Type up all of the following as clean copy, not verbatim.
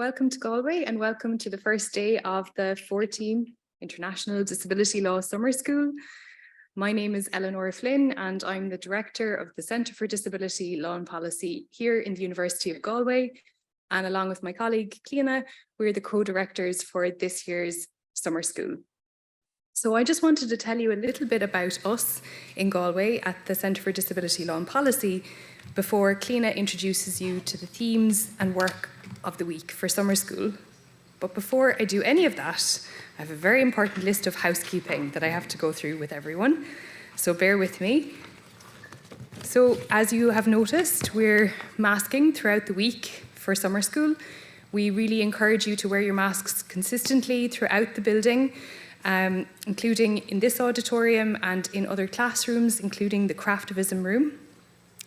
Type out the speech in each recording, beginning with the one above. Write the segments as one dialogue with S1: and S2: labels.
S1: Welcome to Galway and welcome to the first day of the 14th International Disability Law Summer School. My name is Eleanor Flynn and I'm the Director of the Centre for Disability Law and Policy here in the University of Galway. And along with my colleague, Cliona, we're the co-directors for this year's summer school. So I just wanted to tell you a little bit about us in Galway at the Centre for Disability Law and Policy before Cliona introduces you to the themes and work of the week for summer school. But before I do any of that, I have a very important list of housekeeping that I have to go through with everyone. So bear with me. So as you have noticed, we're masking throughout the week for summer school. We really encourage you to wear your masks consistently throughout the building, including in this auditorium and in other classrooms, including the craftivism room.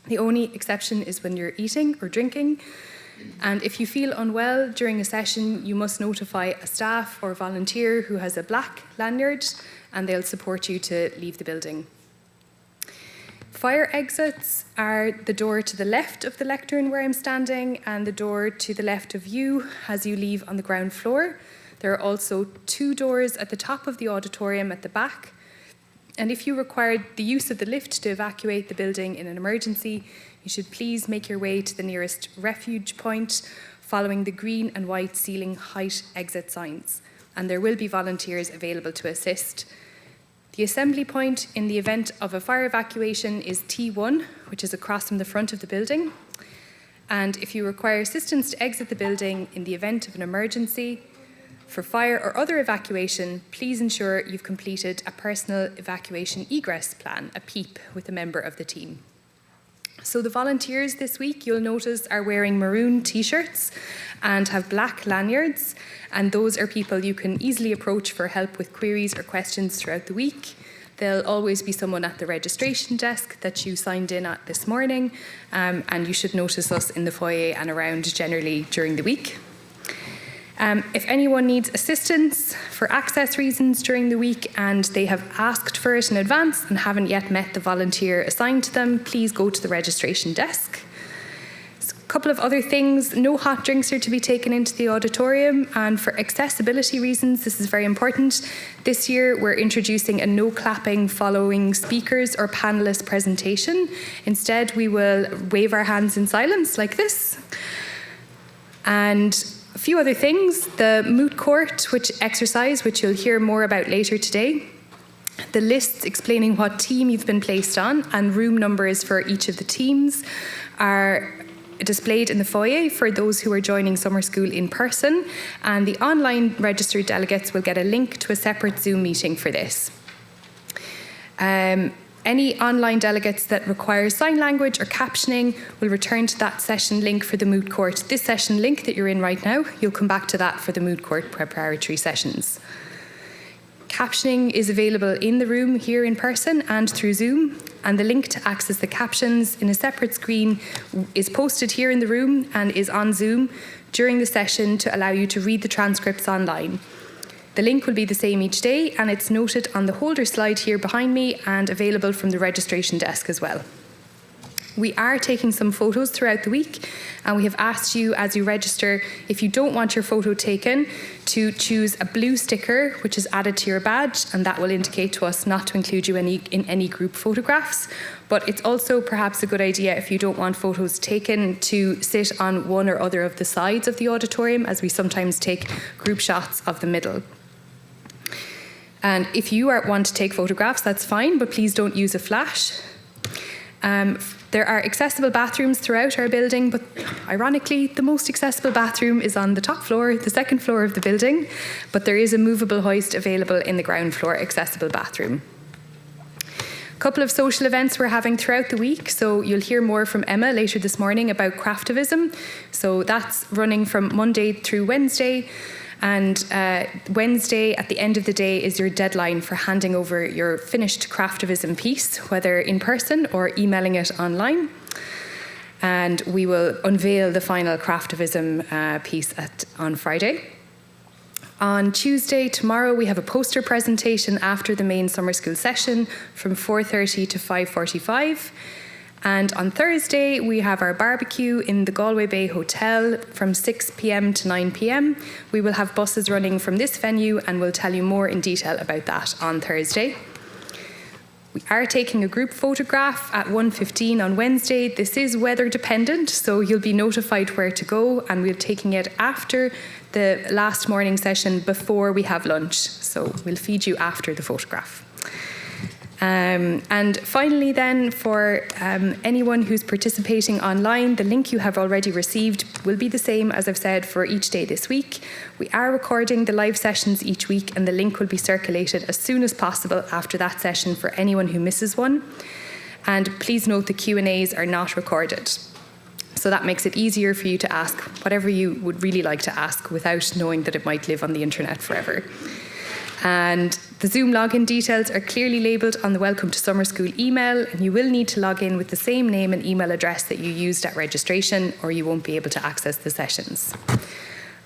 S1: The only exception is when you're eating or drinking. And if you feel unwell during a session, you must notify a staff or volunteer who has a black lanyard, and they'll support you to leave the building. Fire exits are the door to the left of the lectern where I'm standing and the door to the left of you as you leave on the ground floor. There are also two doors at the top of the auditorium at the back. And if you required the use of the lift to evacuate the building in an emergency, you should please make your way to the nearest refuge point following the green and white ceiling height exit signs. And there will be volunteers available to assist. The assembly point in the event of a fire evacuation is T1, which is across from the front of the building. And if you require assistance to exit the building in the event of an emergency, for fire or other evacuation, please ensure you've completed a personal evacuation egress plan, a PEEP, with a member of the team. So the volunteers this week, you'll notice, are wearing maroon t-shirts and have black lanyards, and those are people you can easily approach for help with queries or questions throughout the week. There'll always be someone at the registration desk that you signed in at this morning, and you should notice us in the foyer and around generally during the week. If anyone needs assistance for access reasons during the week and they have asked for it in advance and haven't yet met the volunteer assigned to them, please go to the registration desk. So a couple of other things: no hot drinks are to be taken into the auditorium, and for accessibility reasons, this is very important. This year we're introducing a no clapping following speakers or panelist presentation. Instead, we will wave our hands in silence like this. And a few other things: the moot court exercise, which you'll hear more about later today, the lists explaining what team you've been placed on, and room numbers for each of the teams are displayed in the foyer for those who are joining summer school in person, and the online registered delegates will get a link to a separate Zoom meeting for this. Any online delegates that require sign language or captioning will return to that session link for the moot court. This session link that you're in right now, you'll come back to that for the moot court preparatory sessions. Captioning is available in the room here in person and through Zoom, and the link to access the captions in a separate screen is posted here in the room and is on Zoom during the session to allow you to read the transcripts online. The link will be the same each day, and it's noted on the holder slide here behind me and available from the registration desk as well. We are taking some photos throughout the week, and we have asked you as you register, if you don't want your photo taken, to choose a blue sticker which is added to your badge, and that will indicate to us not to include you in any group photographs. But it's also perhaps a good idea, if you don't want photos taken, to sit on one or other of the sides of the auditorium, as we sometimes take group shots of the middle. And if you want to take photographs, that's fine, but please don't use a flash. There are accessible bathrooms throughout our building, but ironically, the most accessible bathroom is on the top floor, the second floor of the building, but there is a movable hoist available in the ground floor accessible bathroom. A couple of social events we're having throughout the week, so you'll hear more from Emma later this morning about craftivism. So that's running from Monday through Wednesday. And Wednesday, at the end of the day, is your deadline for handing over your finished craftivism piece, whether in person or emailing it online. And we will unveil the final craftivism piece on Friday. On Tuesday, tomorrow, we have a poster presentation after the main summer school session from 4:30 to 5:45. And on Thursday, we have our barbecue in the Galway Bay Hotel from 6 p.m. to 9 p.m. We will have buses running from this venue, and we'll tell you more in detail about that on Thursday. We are taking a group photograph at 1:15 on Wednesday. This is weather dependent, so you'll be notified where to go, and we're taking it after the last morning session before we have lunch. So we'll feed you after the photograph. And finally then, for anyone who's participating online, the link you have already received will be the same, as I've said, for each day this week. We are recording the live sessions each week, and the link will be circulated as soon as possible after that session for anyone who misses one. And please note the Q&As are not recorded. So that makes it easier for you to ask whatever you would really like to ask without knowing that it might live on the internet forever. And the Zoom login details are clearly labelled on the Welcome to Summer School email, and you will need to log in with the same name and email address that you used at registration, or you won't be able to access the sessions.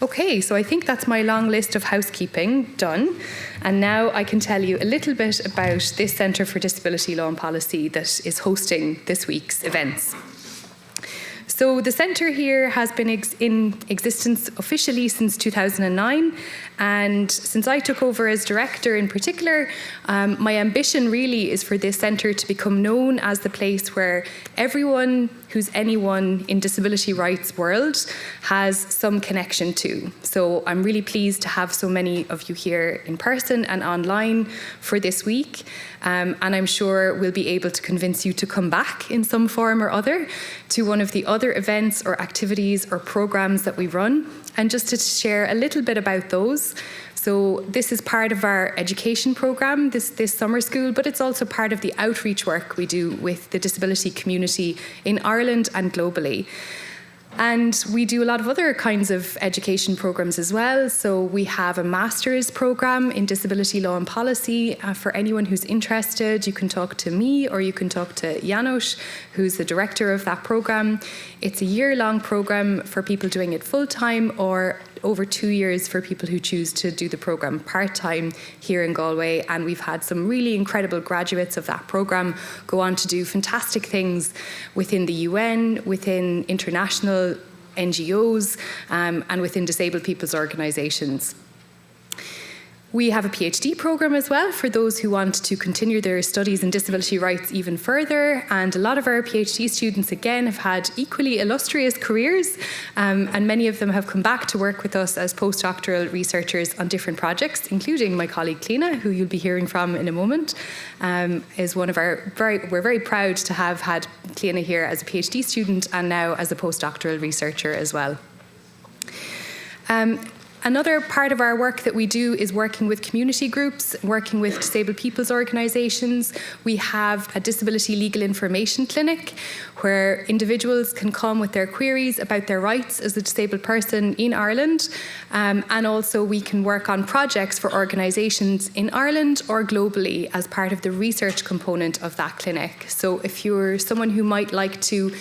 S1: Okay, so I think that's my long list of housekeeping done. And now I can tell you a little bit about this Centre for Disability Law and Policy that is hosting this week's events. So the centre here has been in existence officially since 2009, and since I took over as director in particular, my ambition really is for this centre to become known as the place where everyone who's anyone in disability rights world has some connection to. So I'm really pleased to have so many of you here in person and online for this week. And I'm sure we'll be able to convince you to come back in some form or other to one of the other events or activities or programs that we run. And just to share a little bit about those. So this is part of our education program, this summer school, but it's also part of the outreach work we do with the disability community in Ireland and globally. And we do a lot of other kinds of education programs as well. So we have a master's program in disability law and policy. For anyone who's interested, you can talk to me or you can talk to Janos, who's the director of that program. It's a year-long program for people doing it full-time, or over 2 years for people who choose to do the program part-time here in Galway. And we've had some really incredible graduates of that program go on to do fantastic things within the UN, within international NGOs, and within disabled people's organisations. We have a PhD program as well for those who want to continue their studies in disability rights even further. And a lot of our PhD students, again, have had equally illustrious careers, and many of them have come back to work with us as postdoctoral researchers on different projects, including my colleague Cliona, who you'll be hearing from in a moment, is one of our we're very proud to have had Cliona here as a PhD student and now as a postdoctoral researcher as well. Another part of our work that we do is working with community groups, working with disabled people's organisations. We have a disability legal information clinic where individuals can come with their queries about their rights as a disabled person in Ireland. And also we can work on projects for organisations in Ireland or globally as part of the research component of that clinic. So if you're someone who might like to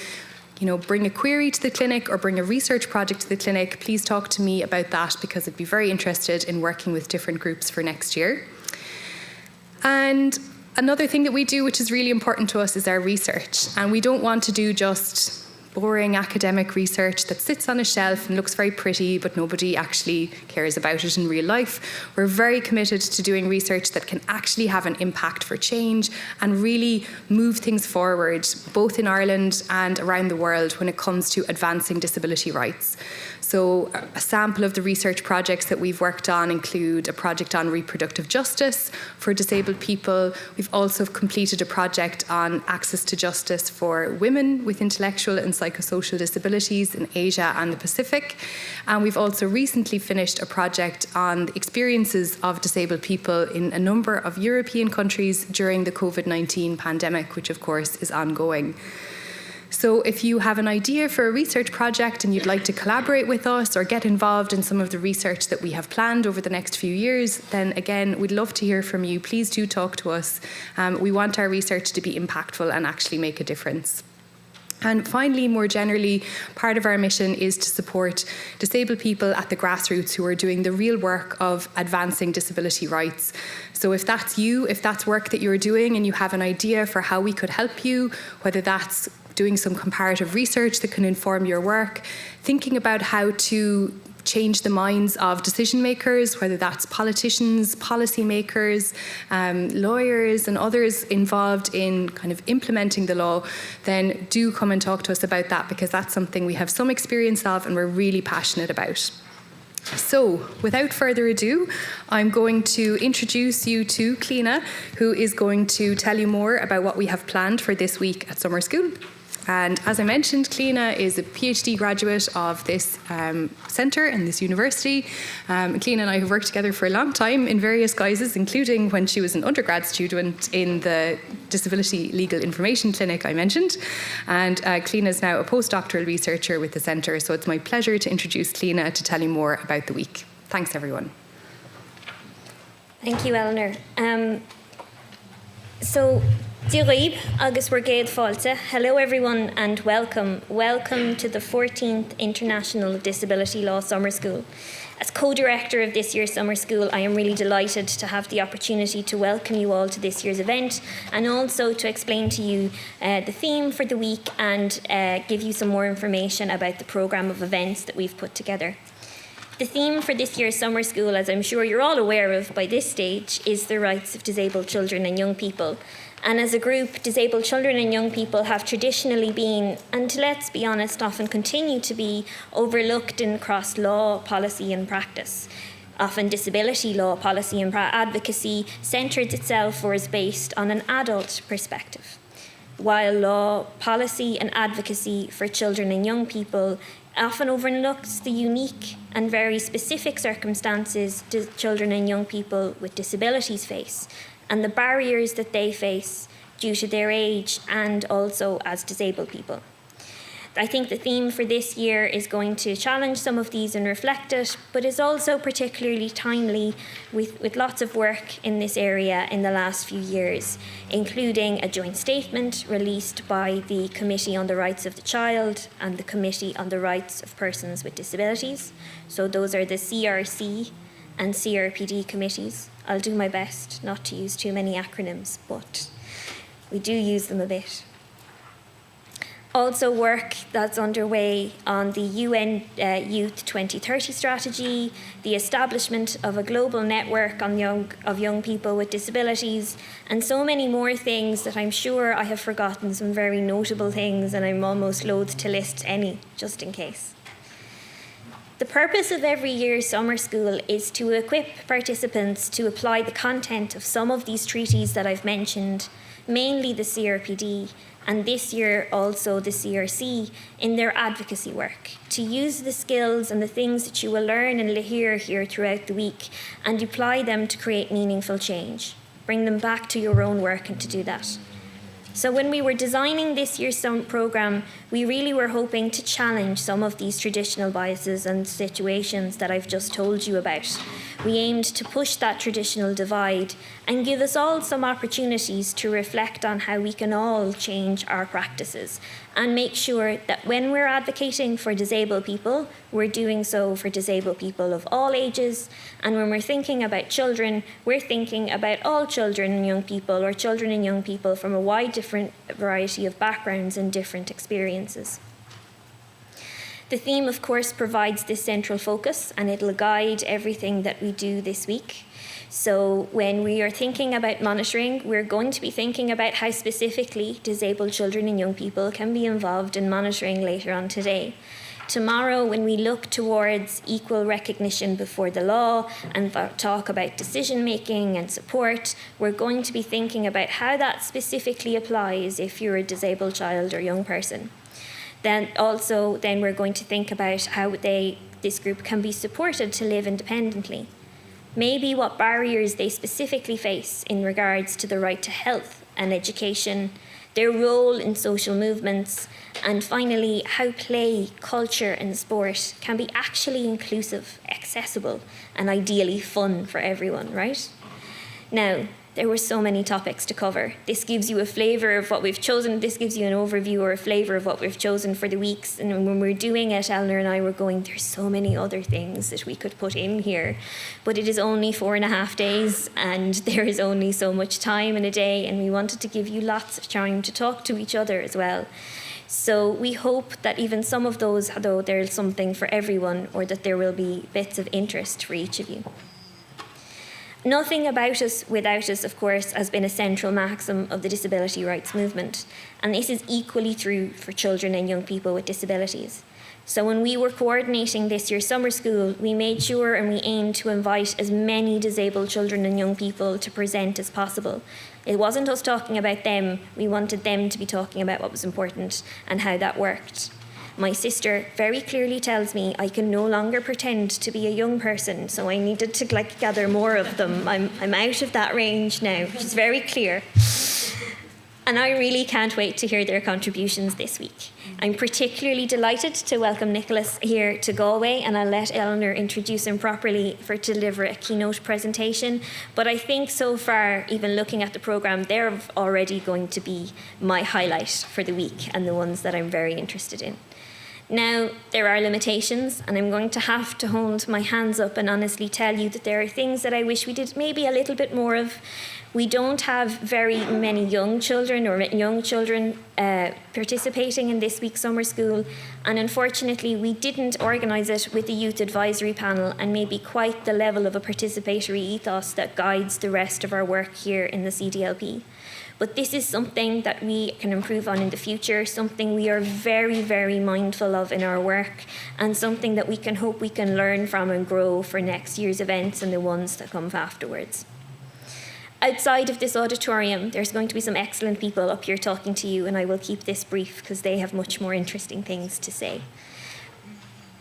S1: bring a query to the clinic or bring a research project to the clinic, please talk to me about that, because I'd be very interested in working with different groups for next year. And another thing that we do, which is really important to us, is our research. And we don't want to do just boring academic research that sits on a shelf and looks very pretty, but nobody actually cares about it in real life. We're very committed to doing research that can actually have an impact for change and really move things forward, both in Ireland and around the world when it comes to advancing disability rights. So a sample of the research projects that we've worked on include a project on reproductive justice for disabled people. We've also completed a project on access to justice for women with intellectual and psychosocial disabilities in Asia and the Pacific. And we've also recently finished a project on the experiences of disabled people in a number of European countries during the COVID-19 pandemic, which of course is ongoing. So if you have an idea for a research project and you'd like to collaborate with us or get involved in some of the research that we have planned over the next few years, then again, we'd love to hear from you. Please do talk to us. We want our research to be impactful and actually make a difference. And finally, more generally, part of our mission is to support disabled people at the grassroots who are doing the real work of advancing disability rights. So if that's you, if that's work that you're doing and you have an idea for how we could help you, whether that's doing some comparative research that can inform your work, thinking about how to change the minds of decision makers, whether that's politicians, policymakers, lawyers and others involved in kind of implementing the law, then do come and talk to us about that, because that's something we have some experience of and we're really passionate about. So, without further ado, I'm going to introduce you to Cliona, who is going to tell you more about what we have planned for this week at summer school. And as I mentioned, Cliona is a PhD graduate of this centre and this university. Cliona and I have worked together for a long time in various guises, including when she was an undergrad student in the Disability Legal Information Clinic I mentioned. And Cliona is now a postdoctoral researcher with the centre, so it's my pleasure to introduce Cliona to tell you more about the week. Thanks, everyone.
S2: Thank you, Eleanor. Díreib agus Wargade Falta. Hello everyone and welcome. Welcome to the 14th International Disability Law Summer School. As co-director of this year's summer school, I am really delighted to have the opportunity to welcome you all to this year's event and also to explain to you the theme for the week and give you some more information about the programme of events that we've put together. The theme for this year's summer school, as I'm sure you're all aware of by this stage, is the rights of disabled children and young people. And as a group, disabled children and young people have traditionally been, and let's be honest, often continue to be, overlooked in across law, policy and practice. Often disability law, policy and advocacy centres itself or is based on an adult perspective, while law, policy and advocacy for children and young people often overlooks the unique and very specific circumstances children and young people with disabilities face, and the barriers that they face due to their age and also as disabled people. I think the theme for this year is going to challenge some of these and reflect it, but is also particularly timely with lots of work in this area in the last few years, including a joint statement released by the Committee on the Rights of the Child and the Committee on the Rights of Persons with Disabilities. So those are the CRC and CRPD committees. I'll do my best not to use too many acronyms, but we do use them a bit. Also work that's underway on the UN Youth 2030 strategy, the establishment of a global network of young people with disabilities, and so many more things that I'm sure I have forgotten some very notable things, and I'm almost loath to list any, just in case. The purpose of every year's summer school is to equip participants to apply the content of some of these treaties that I've mentioned, mainly the CRPD, and this year also the CRC, in their advocacy work, to use the skills and the things that you will learn and hear here throughout the week and apply them to create meaningful change. Bring them back to your own work and to do that. So when we were designing this year's programme, we really were hoping to challenge some of these traditional biases and situations that I've just told you about. We aimed to push that traditional divide and give us all some opportunities to reflect on how we can all change our practices and make sure that when we're advocating for disabled people, we're doing so for disabled people of all ages. And when we're thinking about children, we're thinking about all children and young people, or children and young people from a wide different variety of backgrounds and different experiences. The theme, of course, provides this central focus, and it'll guide everything that we do this week. So when we are thinking about monitoring, we're going to be thinking about how specifically disabled children and young people can be involved in monitoring later on today. Tomorrow, when we look towards equal recognition before the law and talk about decision-making and support, we're going to be thinking about how that specifically applies if you're a disabled child or young person. Then we're going to think about how this group can be supported to live independently. Maybe what barriers they specifically face in regards to the right to health and education, their role in social movements, and finally, how play, culture and sport can be actually inclusive, accessible, and ideally fun for everyone, right? Now, there were so many topics to cover. This gives you a flavour of what we've chosen. This gives you an overview or a flavour of what we've chosen for the weeks. And when we're doing it, Eleanor and I were going, there's so many other things that we could put in here. But it is only 4.5 days and there is only so much time in a day. And we wanted to give you lots of time to talk to each other as well. So we hope that even some of those, though there's something for everyone, or that there will be bits of interest for each of you. Nothing about us without us, of course, has been a central maxim of the disability rights movement, and this is equally true for children and young people with disabilities. So when we were coordinating this year's summer school, we made sure and we aimed to invite as many disabled children and young people to present as possible. It wasn't us talking about them, we wanted them to be talking about what was important and how that worked. My sister very clearly tells me I can no longer pretend to be a young person, so I needed to gather more of them. I'm out of that range now, which is very clear. And I really can't wait to hear their contributions this week. I'm particularly delighted to welcome Nicholas here to Galway, and I'll let Eleanor introduce him properly to deliver a keynote presentation. But I think so far, even looking at the programme, they're already going to be my highlight for the week and the ones that I'm very interested in. Now, there are limitations, and I'm going to have to hold my hands up and honestly tell you that there are things that I wish we did maybe a little bit more of. We don't have very many young children participating in this week's summer school, and unfortunately we didn't organise it with the youth advisory panel and maybe quite the level of a participatory ethos that guides the rest of our work here in the CDLP. But this is something that we can improve on in the future, something we are very, very mindful of in our work, and something that we can hope we can learn from and grow for next year's events and the ones that come afterwards. Outside of this auditorium, there's going to be some excellent people up here talking to you, and I will keep this brief because they have much more interesting things to say.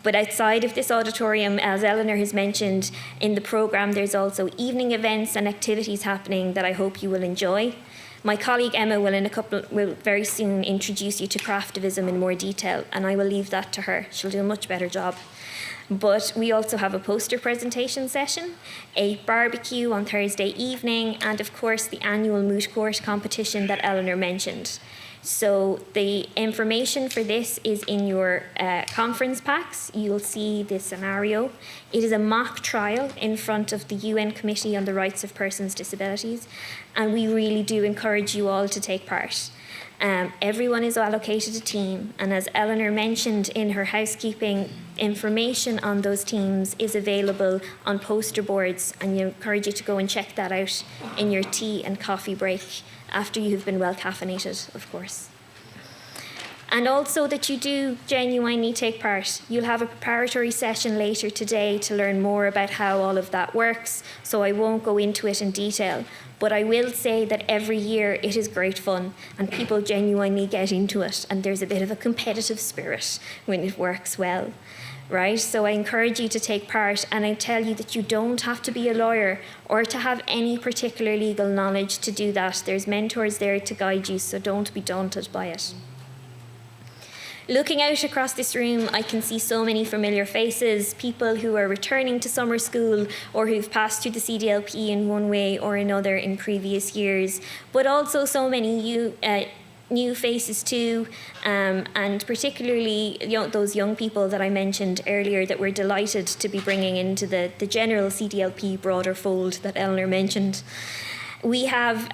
S2: But outside of this auditorium, as Eleanor has mentioned, in the programme there's also evening events and activities happening that I hope you will enjoy. My colleague Emma will very soon introduce you to craftivism in more detail, and I will leave that to her. She'll do a much better job. But we also have a poster presentation session, a barbecue on Thursday evening, and of course the annual moot court competition that Eleanor mentioned. So the information for this is in your conference packs. You'll see the scenario. It is a mock trial in front of the UN Committee on the Rights of Persons with Disabilities, and we really do encourage you all to take part. Everyone is allocated a team, and as Eleanor mentioned in her housekeeping, information on those teams is available on poster boards, and you encourage you to go and check that out in your tea and coffee break after you've been well caffeinated, of course. And also that you do genuinely take part. You'll have a preparatory session later today to learn more about how all of that works, so I won't go into it in detail. But I will say that every year it is great fun and people genuinely get into it, and there's a bit of a competitive spirit when it works well, right? So I encourage you to take part, and I tell you that you don't have to be a lawyer or to have any particular legal knowledge to do that. There's mentors there to guide you, so don't be daunted by it. Looking out across this room, I can see so many familiar faces, people who are returning to summer school or who've passed through the CDLP in one way or another in previous years, but also so many new faces too, and particularly those young people that I mentioned earlier that we're delighted to be bringing into the general CDLP broader fold that Eleanor mentioned. We have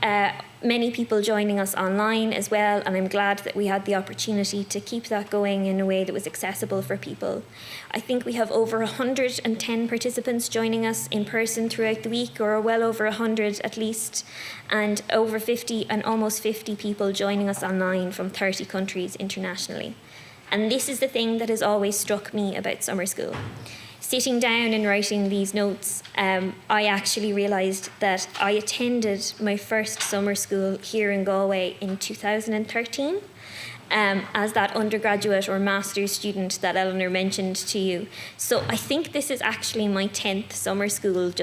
S2: many people joining us online as well, and I'm glad that we had the opportunity to keep that going in a way that was accessible for people. I think we have over 110 participants joining us in person throughout the week, or well over 100 at least, and over 50 and almost 50 people joining us online from 30 countries internationally. And this is the thing that has always struck me about summer school. Sitting down and writing these notes, I actually realised that I attended my first summer school here in Galway in 2013 as that undergraduate or master's student that Eleanor mentioned to you. So I think this is actually my 10th summer school,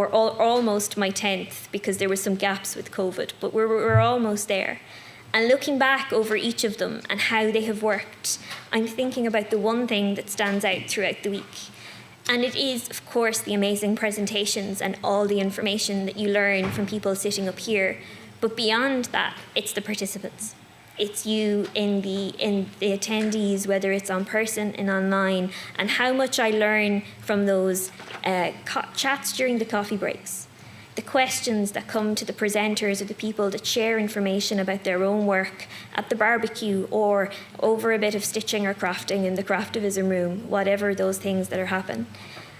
S2: almost my 10th, because there were some gaps with COVID, but we're almost there. And looking back over each of them and how they have worked, I'm thinking about the one thing that stands out throughout the week. And it is, of course, the amazing presentations and all the information that you learn from people sitting up here. But beyond that, it's the participants. It's you in the attendees, whether it's on person and online, and how much I learn from those chats during the coffee breaks. the questions that come to the presenters or the people that share information about their own work at the barbecue or over a bit of stitching or crafting in the Craftivism room, whatever those things that are happening.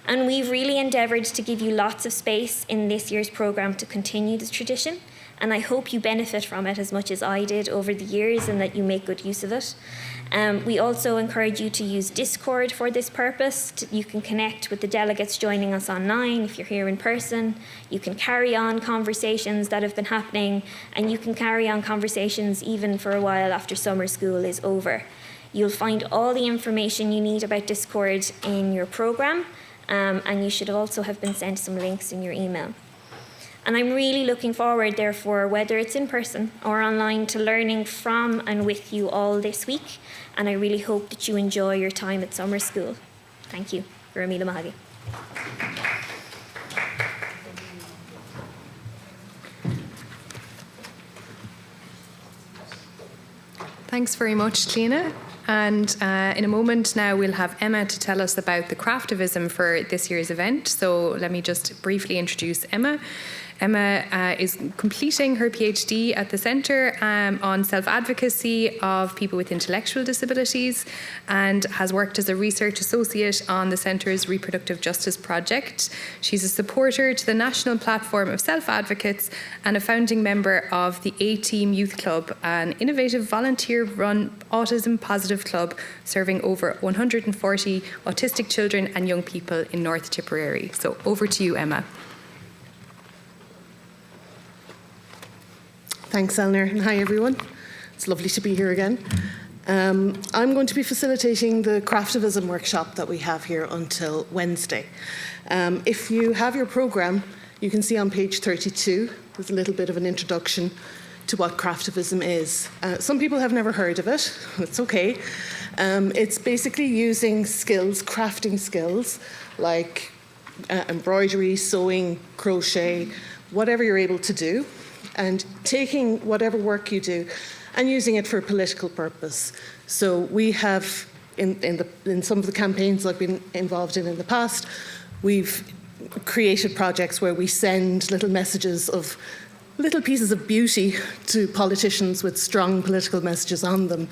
S2: And we've really endeavoured to give you lots of space in this year's programme to continue this tradition, and I hope you benefit from it as much as I did over the years and that you make good use of it. We also encourage you to use Discord for this purpose. You can connect with the delegates joining us online if you're here in person. You can carry on conversations that have been happening, and you can carry on conversations even for a while after summer school is over. You'll find all the information you need about Discord in your programme, and you should also have been sent some links in your email. And I'm really looking forward, therefore, whether it's in person or online, to learning from and with you all this week. And I really hope that you enjoy your time at summer school. Thank you. Ramila Mahagi.
S1: Thanks very much, Lena. And in a moment now, we'll have Emma to tell us about the Craftivism for this year's event. So let me just briefly introduce Emma. Emma is completing her PhD at the Centre on self-advocacy of people with intellectual disabilities, and has worked as a research associate on the Centre's Reproductive Justice Project. She's a supporter to the National Platform of Self-Advocates and a founding member of the A-Team Youth Club, an innovative volunteer-run autism-positive club serving over 140 autistic children and young people in North Tipperary. So over to you, Emma.
S3: Thanks, Eleanor, and hi everyone. It's lovely to be here again. I'm going to be facilitating the Craftivism workshop that we have here until Wednesday. If you have your programme, you can see on page 32, there's a little bit of an introduction to what Craftivism is. Some people have never heard of it. It's okay. It's basically using skills, crafting skills, like embroidery, sewing, crochet, whatever you're able to do, and taking whatever work you do and using it for a political purpose. So we have, in some of the campaigns I've been involved in the past, we've created projects where we send little messages of little pieces of beauty to politicians with strong political messages on them.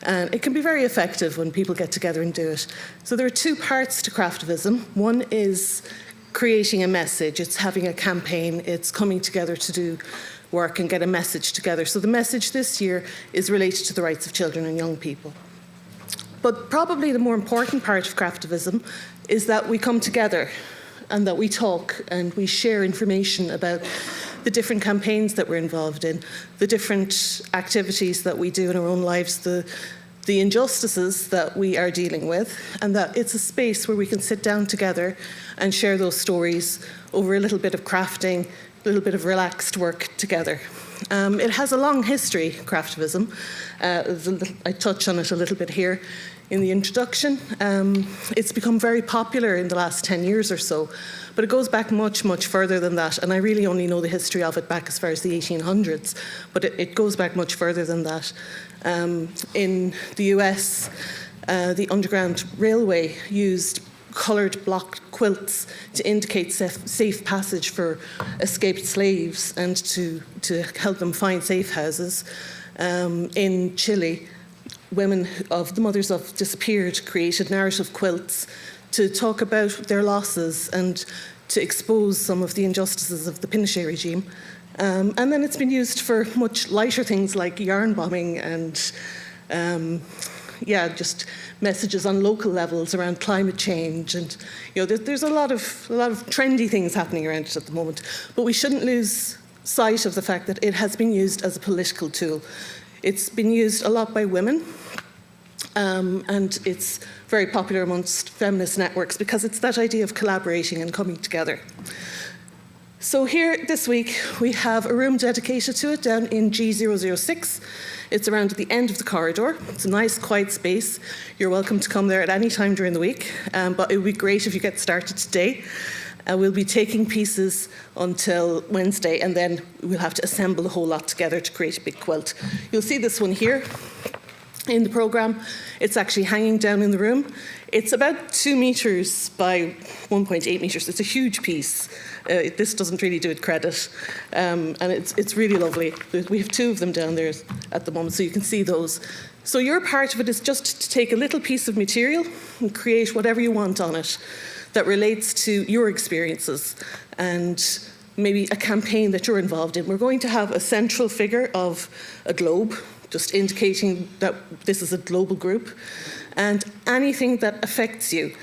S3: And it can be very effective when people get together and do it. So there are two parts to Craftivism. One is creating a message. It's having a campaign. It's coming together to do work and get a message together. So the message this year is related to the rights of children and young people. But probably the more important part of Craftivism is that we come together and that we talk and we share information about the different campaigns that we're involved in, the different activities that we do in our own lives, the injustices that we are dealing with, and that it's a space where we can sit down together and share those stories over a little bit of crafting, a little bit of relaxed work together. It has a long history, Craftivism. I touch on it a little bit here in the introduction. It's become very popular in the last 10 years or so, but it goes back much, much further than that, and I really only know the history of it back as far as the 1800s, but it goes back much further than that. In the US, the Underground Railway used coloured block quilts to indicate safe passage for escaped slaves and to help them find safe houses. In Chile, women of the mothers of disappeared created narrative quilts to talk about their losses and to expose some of the injustices of the Pinochet regime. And then it's been used for much lighter things like yarn bombing and just messages on local levels around climate change, and there's a lot of trendy things happening around it at the moment. But we shouldn't lose sight of the fact that it has been used as a political tool. It's been used a lot by women, and it's very popular amongst feminist networks because it's that idea of collaborating and coming together. So here this week we have a room dedicated to it down in G006. It's around at the end of the corridor. It's a nice, quiet space. You're welcome to come there at any time during the week, but it would be great if you get started today. We'll be taking pieces until Wednesday, and then we'll have to assemble a whole lot together to create a big quilt. You'll see this one here. in the programme. It's actually hanging down in the room. It's about 2 metres by 1.8 metres. It's a huge piece. This doesn't really do it credit. And it's really lovely. We have 2 of them down there at the moment, so you can see those. So your part of it is just to take a little piece of material and create whatever you want on it that relates to your experiences and maybe a campaign that you're involved in. We're going to have a central figure of a globe, just indicating that this is a global group, and anything that affects you,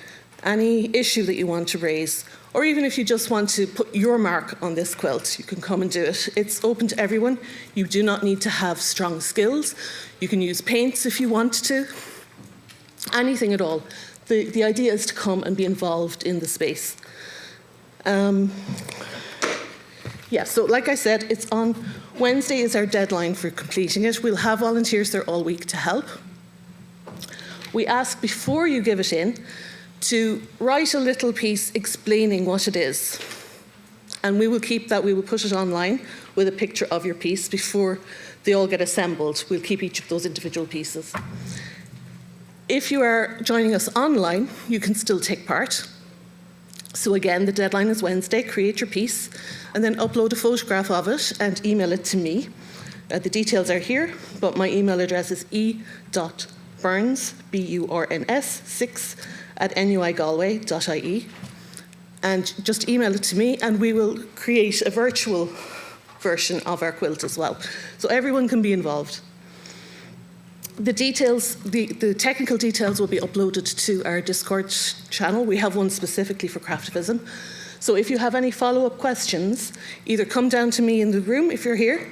S3: any issue that you want to raise, or even if you just want to put your mark on this quilt, you can come and do it. It's open to everyone. You do not need to have strong skills. You can use paints if you want to, anything at all. The idea is to come and be involved in the space. So like I said, it's on Wednesday is our deadline for completing it. We'll have volunteers there all week to help. We ask before you give it in to write a little piece explaining what it is. And we will keep that, we will put it online with a picture of your piece before they all get assembled. We'll keep each of those individual pieces. If you are joining us online, you can still take part. So again, the deadline is Wednesday. Create your piece and then upload a photograph of it and email it to me. The details are here, but my email address is e.burns, B-U-R-N-S, 6@nuigalway.ie. And just email it to me and we will create a virtual version of our quilt as well. So everyone can be involved. The details, the technical details will be uploaded to our Discord channel. We have one specifically for Craftivism. So if you have any follow-up questions, either come down to me in the room if you're here,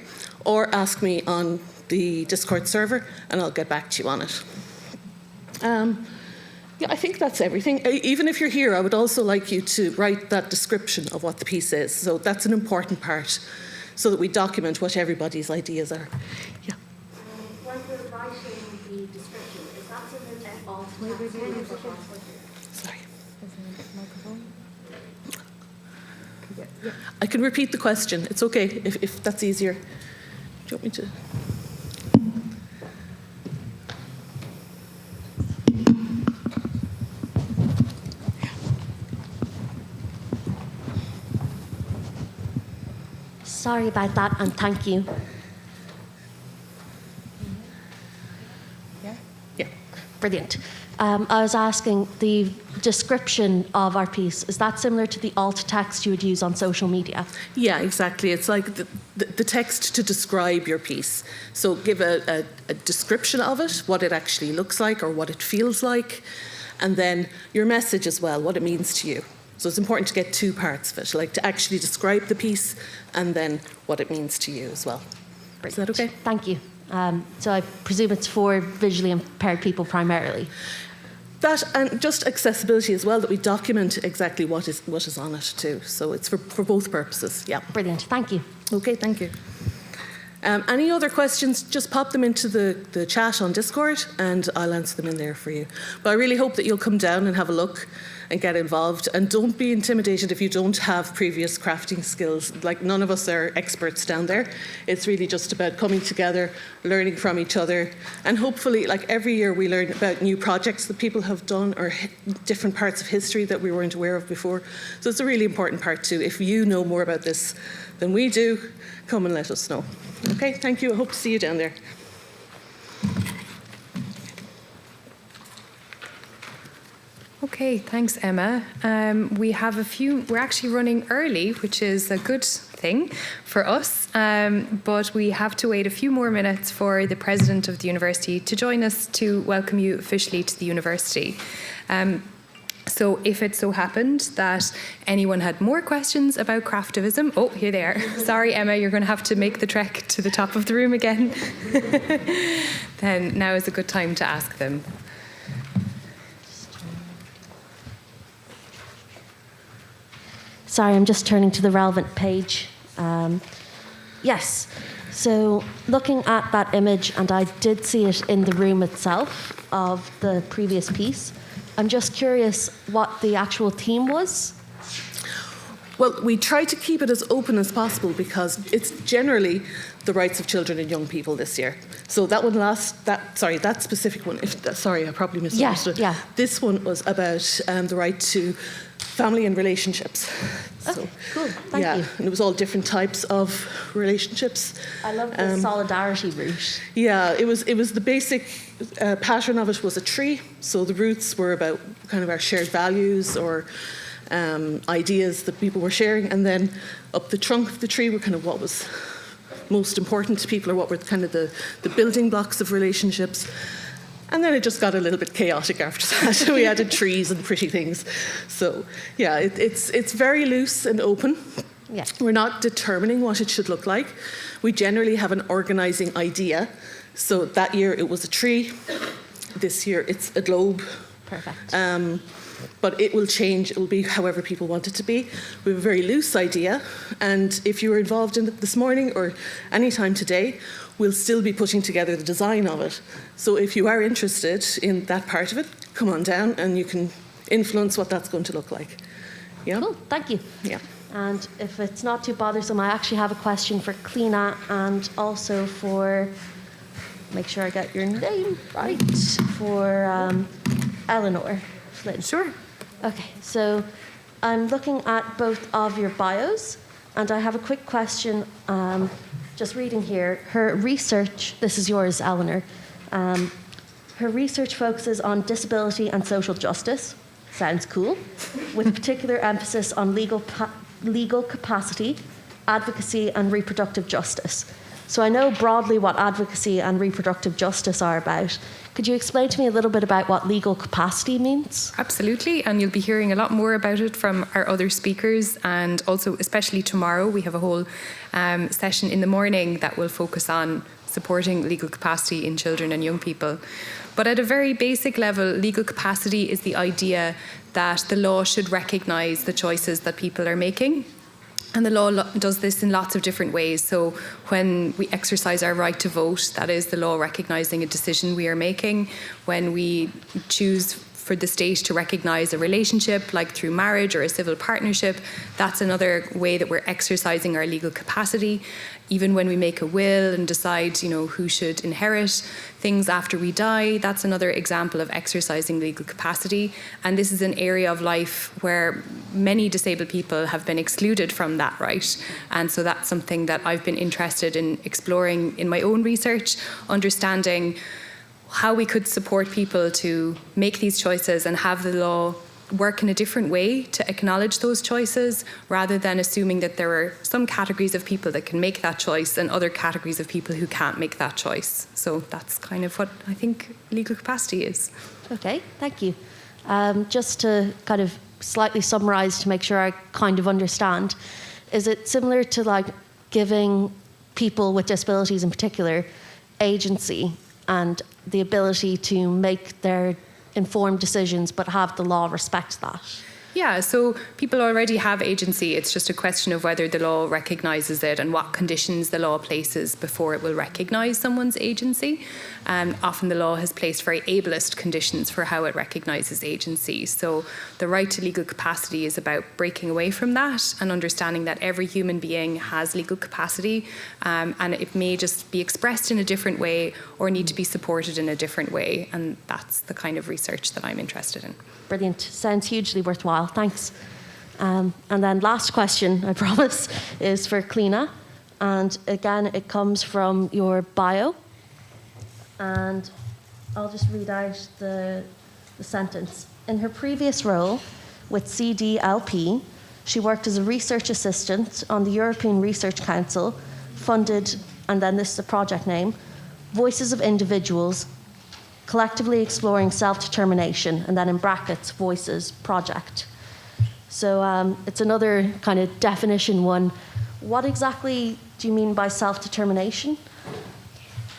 S3: or ask me on the Discord server, and I'll get back to you on it. I think that's everything. Even if you're here, I would also like you to write that description of what the piece is. So that's an important part, so that we document what everybody's ideas are. Yeah.
S4: When we're writing the description, is that something that all
S3: Sorry. I can repeat the question. It's okay if that's easier. Do you want me to?
S4: Sorry about that, and thank you.
S3: Yeah.
S4: Brilliant. I was asking, the description of our piece, is that similar to the alt text you would use on social media?
S3: Yeah, exactly. It's like the text to describe your piece. So give a description of it, what it actually looks like or what it feels like, and then your message as well, what it means to you. So it's important to get 2 parts of it, like to actually describe the piece and then what it means to you as well. Is that okay?
S4: Thank you. So I presume it's for visually impaired people primarily.
S3: That and just accessibility as well, that we document exactly what is on it too. So it's for both purposes, yeah.
S4: Brilliant, thank you.
S3: Okay, thank you. Any other questions, just pop them into the chat on Discord and I'll answer them in there for you. But I really hope that you'll come down and have a look and get involved. And don't be intimidated if you don't have previous crafting skills. Like, none of us are experts down there. It's really just about coming together, learning from each other. And hopefully, like every year, we learn about new projects that people have done or different parts of history that we weren't aware of before. So it's a really important part too. If you know more about this than we do, come and let us know. Okay, thank you. I hope to see you down there.
S1: Okay, thanks, Emma. We have we're actually running early, which is a good thing for us, but we have to wait a few more minutes for the president of the university to join us to welcome you officially to the university. So if it so happened that anyone had more questions about craftivism, oh, here they are. Sorry, Emma, you're going to have to make the trek to the top of the room again. Then now is a good time to ask them.
S4: Sorry, I'm just turning to the relevant page. Yes, so looking at that image, and I did see it in the room itself of the previous piece, I'm just curious what the actual theme was.
S3: Well, we try to keep it as open as possible because it's generally the rights of children and young people this year. So that one that specific one, I probably misunderstood.
S4: Yeah.
S3: This one was about the right to family and relationships.
S4: Okay, cool. Thank you.
S3: And it was all different types of relationships.
S4: I love the solidarity route.
S3: Yeah, it was the basic pattern of it was a tree. So the roots were about kind of our shared values or ideas that people were sharing, and then up the trunk of the tree were kind of what was most important to people, or what were kind of the building blocks of relationships. And then it just got a little bit chaotic after that. We added trees and pretty things. So yeah, it's very loose and open.
S4: Yeah.
S3: We're not determining what it should look like. We generally have an organising idea. So that year it was a tree. This year it's a globe.
S4: Perfect.
S3: But it will change. It will be however people want it to be. We have a very loose idea. And if you were involved in it this morning or any time today, we'll still be putting together the design of it. So if you are interested in that part of it, come on down and you can influence what that's going to look like. Yeah.
S4: Cool, thank you.
S3: Yeah.
S4: And if it's not too bothersome, I actually have a question for Cliona and also for, make sure I get your name right, for Eleanor Flynn.
S1: Sure.
S4: Okay, so I'm looking at both of your bios, and I have a quick question. Just reading here, her research, this is yours, Eleanor. Her research focuses on disability and social justice. Sounds cool. With particular emphasis on legal capacity, advocacy, and reproductive justice. So I know broadly what advocacy and reproductive justice are about. Could you explain to me a little bit about what legal capacity means?
S1: Absolutely, and you'll be hearing a lot more about it from our other speakers, and also especially tomorrow we have a whole session in the morning that will focus on supporting legal capacity in children and young people. But at a very basic level, legal capacity is the idea that the law should recognise the choices that people are making. And the law does this in lots of different ways. So when we exercise our right to vote, that is the law recognising a decision we are making. When we choose for the state to recognise a relationship, like through marriage or a civil partnership, that's another way that we're exercising our legal capacity. Even when we make a will and decide, who should inherit things after we die, that's another example of exercising legal capacity. And this is an area of life where many disabled people have been excluded from that right. And so that's something that I've been interested in exploring in my own research, understanding how we could support people to make these choices and have the law work in a different way to acknowledge those choices, rather than assuming that there are some categories of people that can make that choice and other categories of people who can't make that choice. So that's kind of what I think legal capacity is.
S4: Okay, thank you. Just to kind of slightly summarise to make sure I kind of understand, is it similar to like giving people with disabilities in particular agency and the ability to make their informed decisions, but have the law respect that?
S1: Yeah, so people already have agency. It's just a question of whether the law recognises it and what conditions the law places before it will recognise someone's agency. Often the law has placed very ableist conditions for how it recognises agency. So the right to legal capacity is about breaking away from that and understanding that every human being has legal capacity, and it may just be expressed in a different way or need to be supported in a different way. And that's the kind of research that I'm interested in.
S4: Brilliant. Sounds hugely worthwhile. Thanks. And then last question, I promise, is for Cliona. And again, it comes from your bio. And I'll just read out the sentence. In her previous role with CDLP, she worked as a research assistant on the European Research Council, funded, and then this is the project name, Voices of Individuals, Collectively Exploring Self-Determination, and then in brackets, Voices Project. So it's another kind of definition one. What exactly do you mean by self-determination?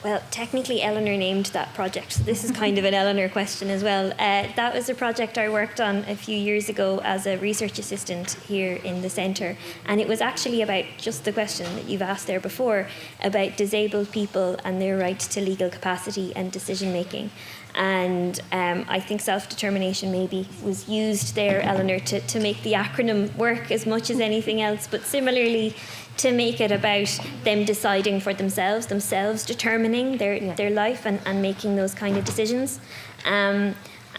S2: Well, technically Eleanor named that project, so this is kind of an Eleanor question as well. That was a project I worked on a few years ago as a research assistant here in the centre, and it was actually about just the question that you've asked there before, about disabled people and their right to legal capacity and decision making. And I think self-determination maybe was used there, Eleanor, to make the acronym work as much as anything else, but similarly to make it about them deciding for themselves determining their life and making those kind of decisions.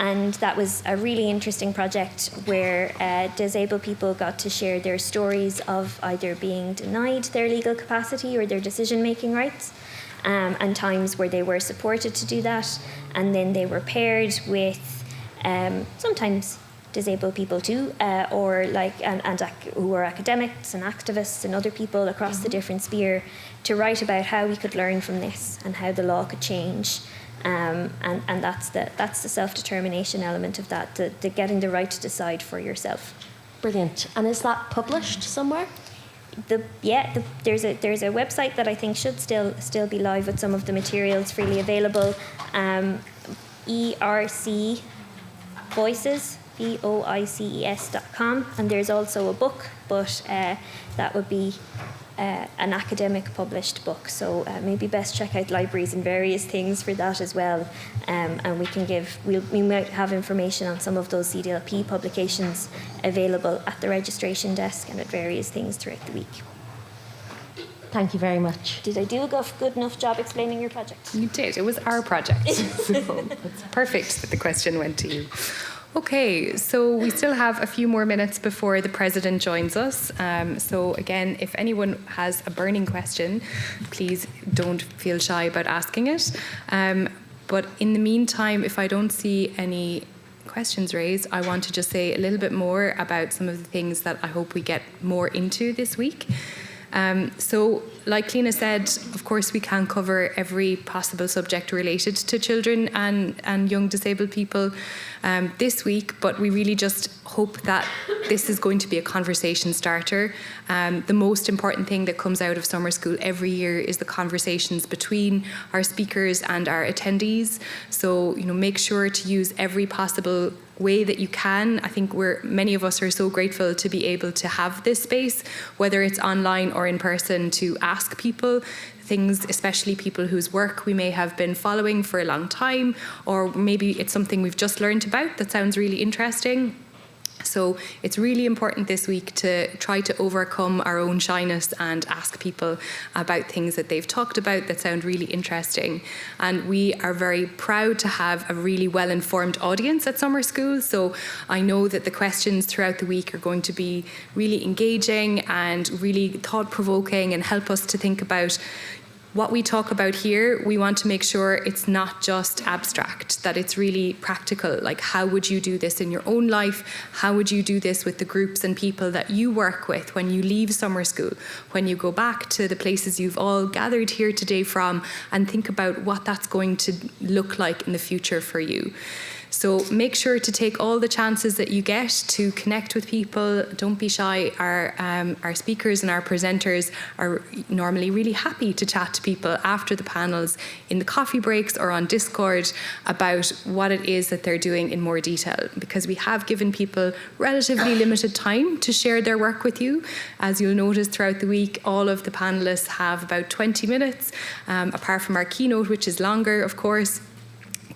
S2: And that was a really interesting project where disabled people got to share their stories of either being denied their legal capacity or their decision-making rights, and times where they were supported to do that. And then they were paired with sometimes disabled people too, or who were academics and activists and other people across the different sphere, to write about how we could learn from this and how the law could change. And that's the self-determination element of that, the getting the right to decide for yourself.
S4: Brilliant. And is that published somewhere?
S2: There's a website that I think should still be live with some of the materials freely available. ERC Voices, voices.com, and there's also a book, but that would be an academic published book, so maybe best check out libraries and various things for that as well, and we might have information on some of those CDLP publications available at the registration desk and at various things throughout the week.
S4: Thank you very much.
S2: Did I do a good enough job explaining your project?
S1: You did. It was our project. So it's perfect that the question went to you. Okay, so we still have a few more minutes before the President joins us. So again, if anyone has a burning question, please don't feel shy about asking it. But in the meantime, if I don't see any questions raised, I want to just say a little bit more about some of the things that I hope we get more into this week. So, like Cliona said, of course we can't cover every possible subject related to children and young disabled people this week, but we really just hope that this is going to be a conversation starter. The most important thing that comes out of summer school every year is the conversations between our speakers and our attendees. So, make sure to use every possible way that you can. I think many of us are so grateful to be able to have this space, whether it's online or in person, to ask people things, especially people whose work we may have been following for a long time, or maybe it's something we've just learned about that sounds really interesting. So it's really important this week to try to overcome our own shyness and ask people about things that they've talked about that sound really interesting. And we are very proud to have a really well-informed audience at summer school. So I know that the questions throughout the week are going to be really engaging and really thought-provoking and help us to think about what we talk about here. We want to make sure it's not just abstract, that it's really practical. Like, how would you do this in your own life? How would you do this with the groups and people that you work with when you leave summer school, when you go back to the places you've all gathered here today from, and think about what that's going to look like in the future for you. So make sure to take all the chances that you get to connect with people. Don't be shy. Our speakers and our presenters are normally really happy to chat to people after the panels in the coffee breaks or on Discord about what it is that they're doing in more detail, because we have given people relatively limited time to share their work with you. As you'll notice throughout the week, all of the panelists have about 20 minutes, apart from our keynote, which is longer, of course,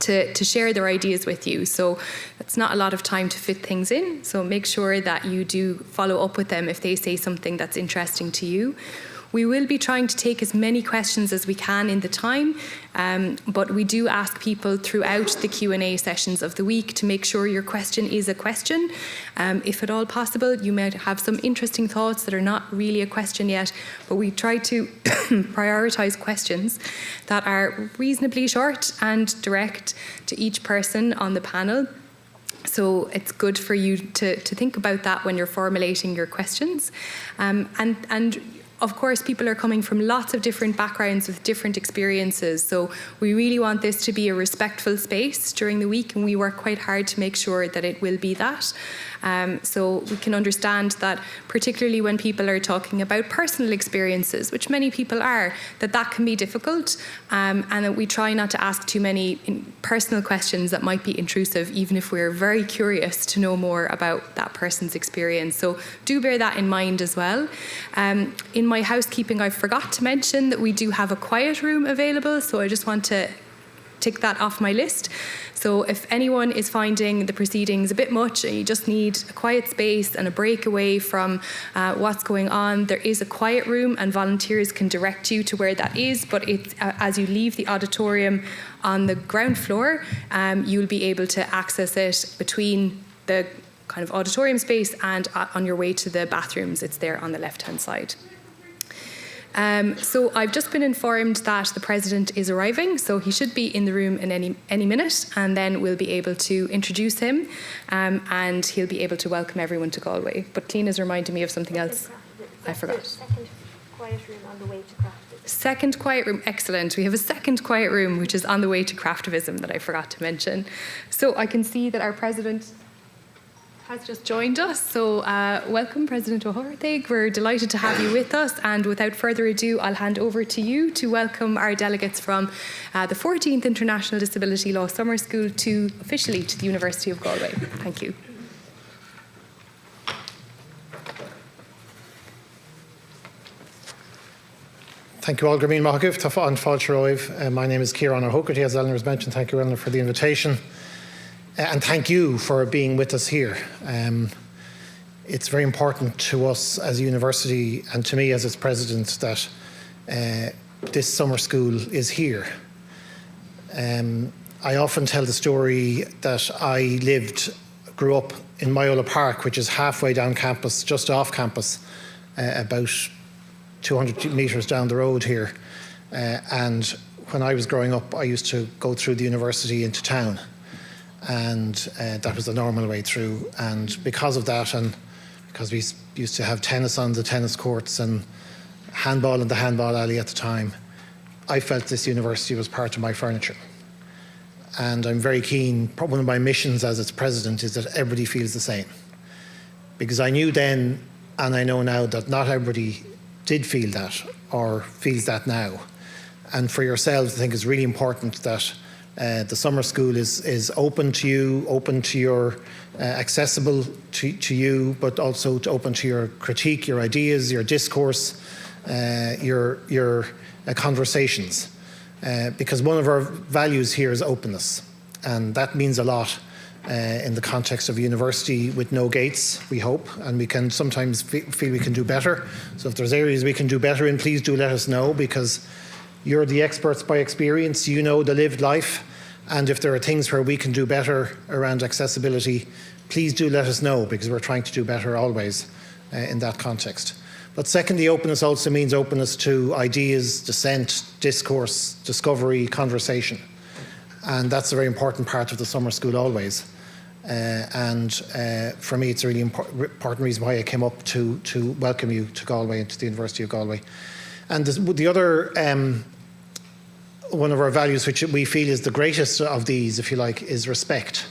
S1: to share their ideas with you. So it's not a lot of time to fit things in. So make sure that you do follow up with them if they say something that's interesting to you. We will be trying to take as many questions as we can in the time, but we do ask people throughout the Q&A sessions of the week to make sure your question is a question. If at all possible, you might have some interesting thoughts that are not really a question yet, but we try to prioritise questions that are reasonably short and direct to each person on the panel. So it's good for you to think about that when you're formulating your questions. And of course, people are coming from lots of different backgrounds with different experiences. So we really want this to be a respectful space during the week, and we work quite hard to make sure that it will be that. So we can understand that, particularly when people are talking about personal experiences, which many people are, that can be difficult, and that we try not to ask too many personal questions that might be intrusive, even if we're very curious to know more about that person's experience. So do bear that in mind as well. In my housekeeping, I forgot to mention that we do have a quiet room available, so I just want to tick that off my list. So if anyone is finding the proceedings a bit much and you just need a quiet space and a break away from what's going on, there is a quiet room and volunteers can direct you to where that is. But it's, as you leave the auditorium on the ground floor, you'll be able to access it between the kind of auditorium space and on your way to the bathrooms. It's there on the left-hand side. So I've just been informed that the President is arriving, so he should be in the room in any minute, and then we'll be able to introduce him and he'll be able to welcome everyone to Galway. But Clina's reminded me of something else I forgot.
S2: Second quiet room on the way to Craftivism.
S1: Second quiet room, excellent. We have a second quiet room which is on the way to Craftivism that I forgot to mention. So I can see that our President has just joined us. So welcome, President O'Horthaig. We're delighted to have you with us. And without further ado, I'll hand over to you to welcome our delegates from the 14th International Disability Law Summer School officially to the University of Galway. Thank you.
S5: Thank you all, Grameen Mahagif, Tafan Falcheroiv. My name is Kieran O'Hogarty, as Eleanor has mentioned. Thank you, Eleanor, for the invitation. And thank you for being with us here. It's very important to us as a university and to me as its president that this summer school is here. I often tell the story that I grew up in Myola Park, which is halfway down campus, just off campus, about 200 metres down the road here. And when I was growing up, I used to go through the university into town. And that was the normal way through. And because of that, and because we used to have tennis on the tennis courts and handball in the handball alley at the time, I felt this university was part of my furniture. And I'm very keen, one of my missions as its president is that everybody feels the same. Because I knew then, and I know now, that not everybody did feel that or feels that now. And for yourselves, I think it's really important that the summer school is open to you, open to your, accessible to you, but also open to your critique, your ideas, your discourse, your conversations. Because one of our values here is openness, and that means a lot in the context of a university with no gates, we hope, and we can sometimes feel we can do better. So if there's areas we can do better in, please do let us know, because you're the experts by experience, you know the lived life, and if there are things where we can do better around accessibility, please do let us know, because we're trying to do better always in that context. But secondly, openness also means openness to ideas, dissent, discourse, discovery, conversation. And that's a very important part of the summer school always. For me, it's a really important reason why I came up to welcome you to Galway and to the University of Galway. And the other, one of our values, which we feel is the greatest of these, if you like, is respect.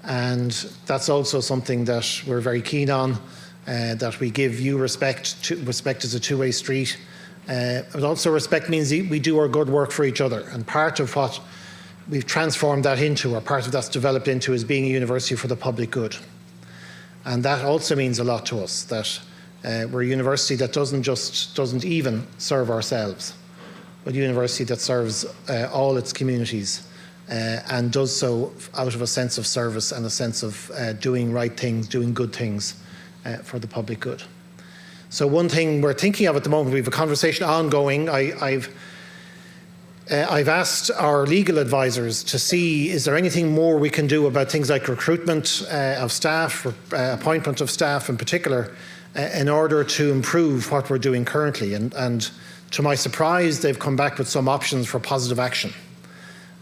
S5: And that's also something that we're very keen on, that we give you respect. Respect is a two-way street. But also respect means we do our good work for each other. And part of what we've transformed that into, or part of that's developed into, is being a university for the public good. And that also means a lot to us, that we're a university that doesn't even serve ourselves, but a university that serves all its communities and does so out of a sense of service and a sense of doing right things, doing good things for the public good. So one thing we're thinking of at the moment, we have a conversation ongoing. I've asked our legal advisors to see, is there anything more we can do about things like recruitment of staff, appointment of staff in particular, in order to improve what we're doing currently. And to my surprise, they've come back with some options for positive action.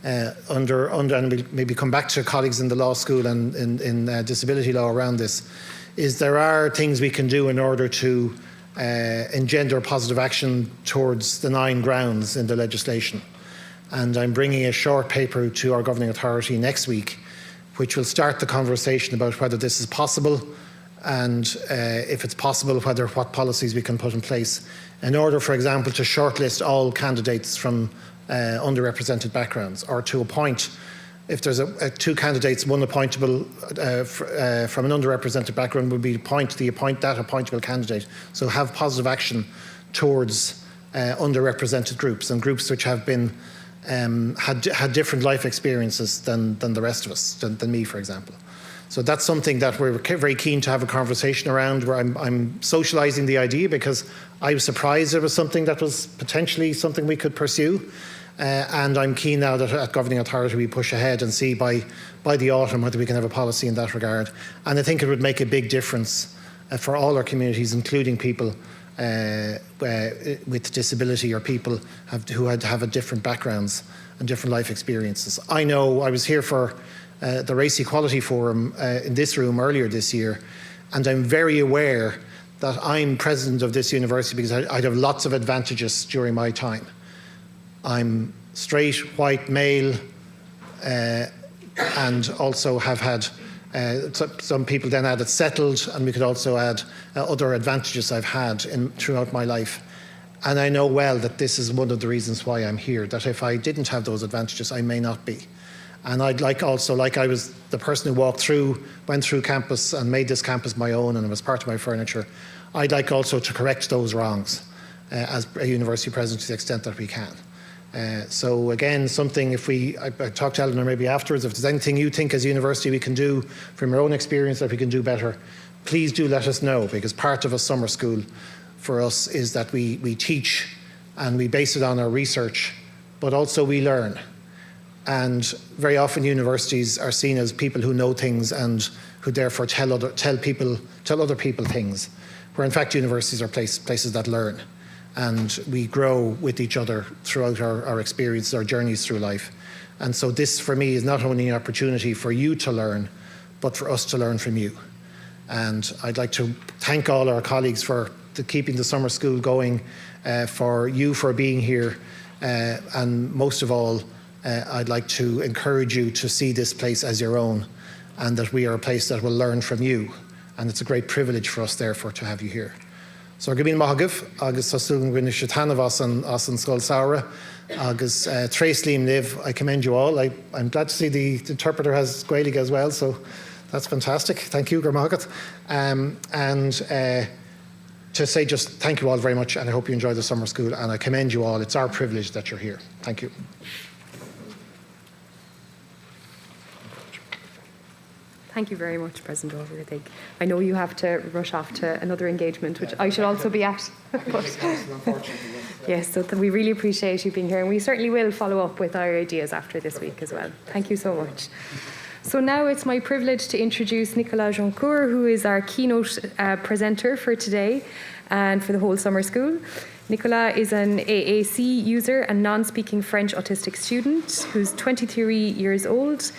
S5: And we'll maybe come back to colleagues in the law school and in disability law around this, is there are things we can do in order to engender positive action towards the 9 grounds in the legislation. And I'm bringing a short paper to our governing authority next week, which will start the conversation about whether this is possible, and if it's possible, what policies we can put in place in order, for example, to shortlist all candidates from underrepresented backgrounds, or to appoint, if there's 2 candidates, one appointable from an underrepresented background would be that appointable candidate. So have positive action towards underrepresented groups and groups which have been had different life experiences than the rest of us, than me, for example. So that's something that we're very keen to have a conversation around, where I'm socialising the idea, because I was surprised it was something that was potentially something we could pursue. And I'm keen now that at Governing Authority we push ahead and see by the autumn whether we can have a policy in that regard. And I think it would make a big difference for all our communities, including people with disability, or people who have different backgrounds and different life experiences. I know I was here for the Race Equality Forum in this room earlier this year, and I'm very aware that I'm president of this university because I'd have lots of advantages during my time. I'm straight, white, male, and also have had some people then added settled, and we could also add other advantages I've had throughout my life. And I know well that this is one of the reasons why I'm here, that if I didn't have those advantages, I may not be. And I'd like also, like I was the person who went through campus and made this campus my own, and it was part of my furniture, I'd like also to correct those wrongs as a university president to the extent that we can. So again, something, I talk to Eleanor maybe afterwards, if there's anything you think as a university we can do from your own experience that we can do better, please do let us know, because part of a summer school for us is that we teach and we base it on our research, but also we learn. And very often universities are seen as people who know things and who therefore tell other people things, where in fact universities are places that learn. And we grow with each other throughout our experiences, our journeys through life. And so this, for me, is not only an opportunity for you to learn, but for us to learn from you. And I'd like to thank all our colleagues for keeping the summer school going, for you for being here, and most of all, I'd like to encourage you to see this place as your own, and that we are a place that will learn from you. And it's a great privilege for us, therefore, to have you here. So Gabin Mahagif, agus Sasung Winishatanavas and Asan Skull Saura, agus Tracelím Liv, I commend you all. I'm glad to see the interpreter has Gaelic as well, so that's fantastic. Thank you, Garmagat. To say just thank you all very much, and I hope you enjoy the summer school, and I commend you all. It's our privilege that you're here. Thank you.
S1: Thank you very much, President Overthig. I know you have to rush off to another engagement, which I should also be at. Yes, so we really appreciate you being here, and we certainly will follow up with our ideas after this week as well. Thank you so much. So now it's my privilege to introduce Nicolas Joncourt, who is our keynote presenter for today and for the whole summer school. Nicolas is an AAC user and non-speaking French autistic student who's 23 years old.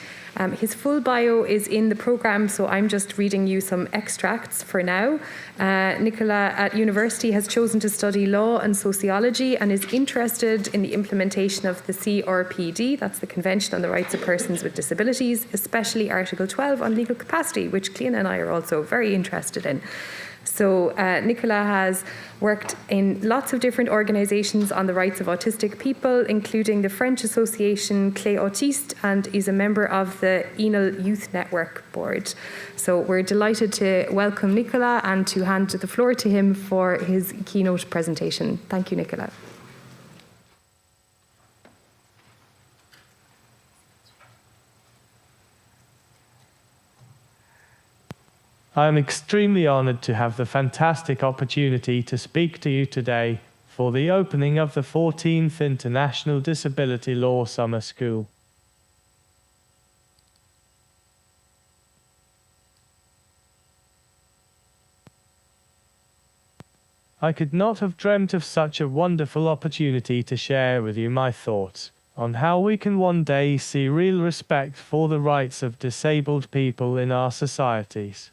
S1: His full bio is in the programme, so I'm just reading you some extracts for now. Nicolas at university has chosen to study law and sociology and is interested in the implementation of the CRPD, that's the Convention on the Rights of Persons with Disabilities, especially Article 12 on legal capacity, which Cliona and I are also very interested in. So Nicolas has worked in lots of different organisations on the rights of autistic people, including the French Association Clé Autiste, and is a member of the ENAL Youth Network Board. So we're delighted to welcome Nicolas and to hand the floor to him for his keynote presentation. Thank you, Nicolas.
S6: I am extremely honoured to have the fantastic opportunity to speak to you today for the opening of the 14th International Disability Law Summer School. I could not have dreamt of such a wonderful opportunity to share with you my thoughts on how we can one day see real respect for the rights of disabled people in our societies.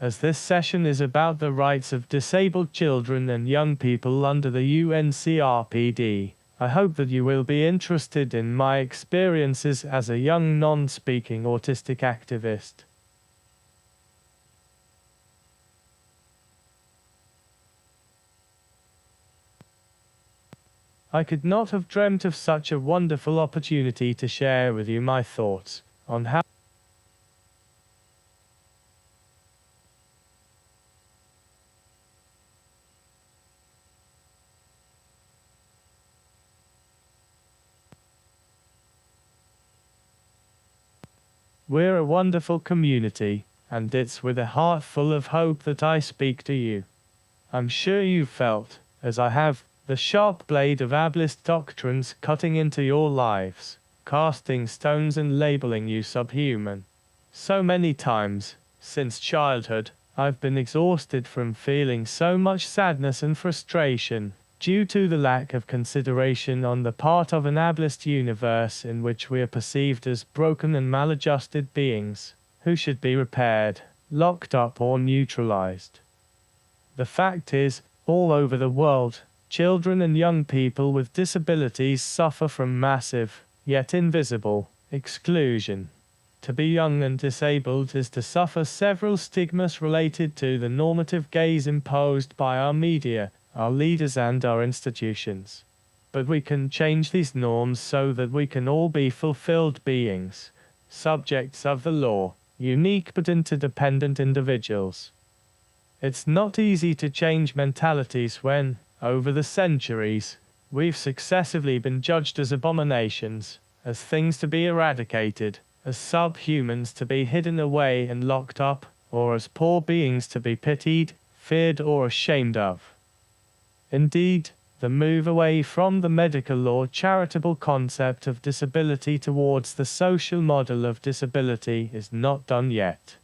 S6: As this session is about the rights of disabled children and young people under the UNCRPD, I hope that you will be interested in my experiences as a young non-speaking autistic activist. I could not have dreamt of such a wonderful opportunity to share with you my thoughts on how We're a wonderful community, and it's with a heart full of hope that I speak to you. I'm sure you've felt, as I have, the sharp blade of ableist doctrines cutting into your lives, casting stones and labeling you subhuman. So many times, since childhood, I've been exhausted from feeling so much sadness and frustration, due to the lack of consideration on the part of an ableist universe in which we are perceived as broken and maladjusted beings, who should be repaired, locked up or neutralized. The fact is, all over the world, children and young people with disabilities suffer from massive, yet invisible, exclusion. To be young and disabled is to suffer several stigmas related to the normative gaze imposed by our media, our leaders and our institutions. But we can change these norms so that we can all be fulfilled beings, subjects of the law, unique but interdependent individuals. It's not easy to change mentalities when, over the centuries, we've successively been judged as abominations, as things to be eradicated, as subhumans to be hidden away and locked up, or as poor beings to be pitied, feared or ashamed of. Indeed, the move away from the medical law charitable concept of disability towards the social model of disability is not done yet.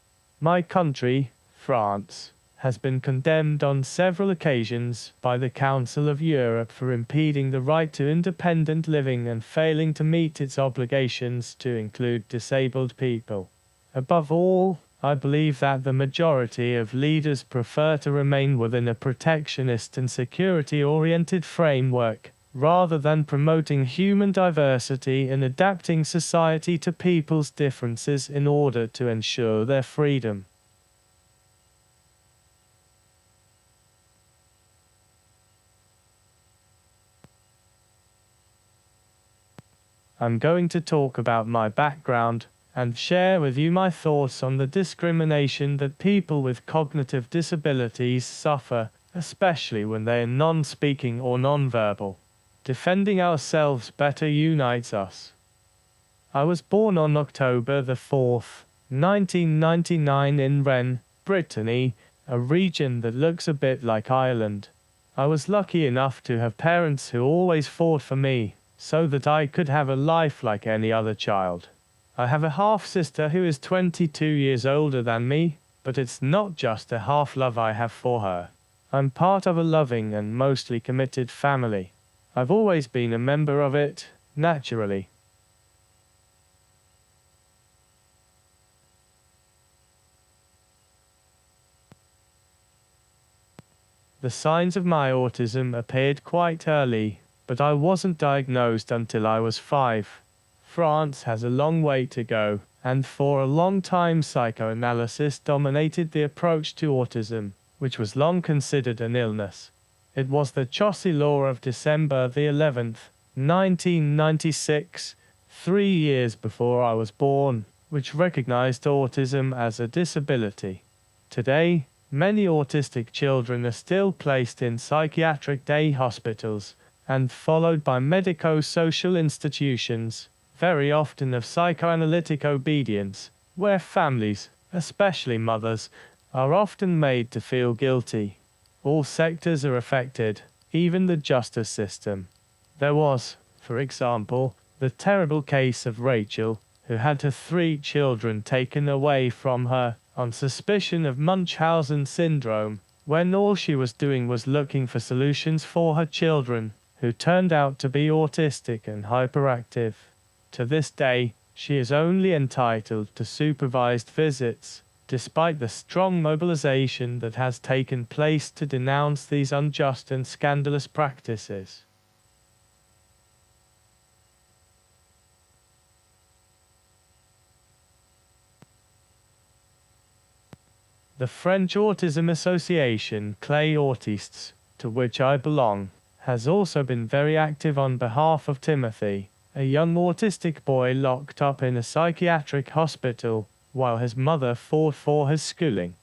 S6: My country, France, has been condemned on several occasions by the Council of Europe for impeding the right to independent living and failing to meet its obligations to include disabled people. Above all, I believe that the majority of leaders prefer to remain within a protectionist and security-oriented framework, rather than promoting human diversity and adapting society to people's differences in order to ensure their freedom. I'm going to talk about my background and share with you my thoughts on the discrimination that people with cognitive disabilities suffer, especially when they are non-speaking or non-verbal. Defending ourselves better unites us. I was born on October the 4th, 1999 in Rennes, Brittany, a region that looks a bit like Ireland. I was lucky enough to have parents who always fought for me, so that I could have a life like any other child. I have a half-sister who is 22 years older than me, but it's not just a half-love I have for her. I'm part of a loving and mostly committed family. I've always been a member of it, naturally. The signs of my autism appeared quite early, but I wasn't diagnosed until I was 5. France has a long way to go, and for a long time psychoanalysis dominated the approach to autism, which was long considered an illness. It was the Chaucy Law of December the 11th, 1996, 3 years before I was born, which recognized autism as a disability. Today, many autistic children are still placed in psychiatric day hospitals, and followed by medico-social institutions, very often of psychoanalytic obedience, where families, especially mothers, are often made to feel guilty. All sectors are affected, even the justice system. There was, for example, the terrible case of Rachel, who had her 3 children taken away from her on suspicion of Munchausen syndrome, when all she was doing was looking for solutions for her children, who turned out to be autistic and hyperactive. To this day, she is only entitled to supervised visits, despite the strong mobilization that has taken place to denounce these unjust and scandalous practices. The French Autism Association, Clés Autistes, to which I belong, has also been very active on behalf of Timothy, a young autistic boy locked up in a psychiatric hospital, while his mother fought for his schooling.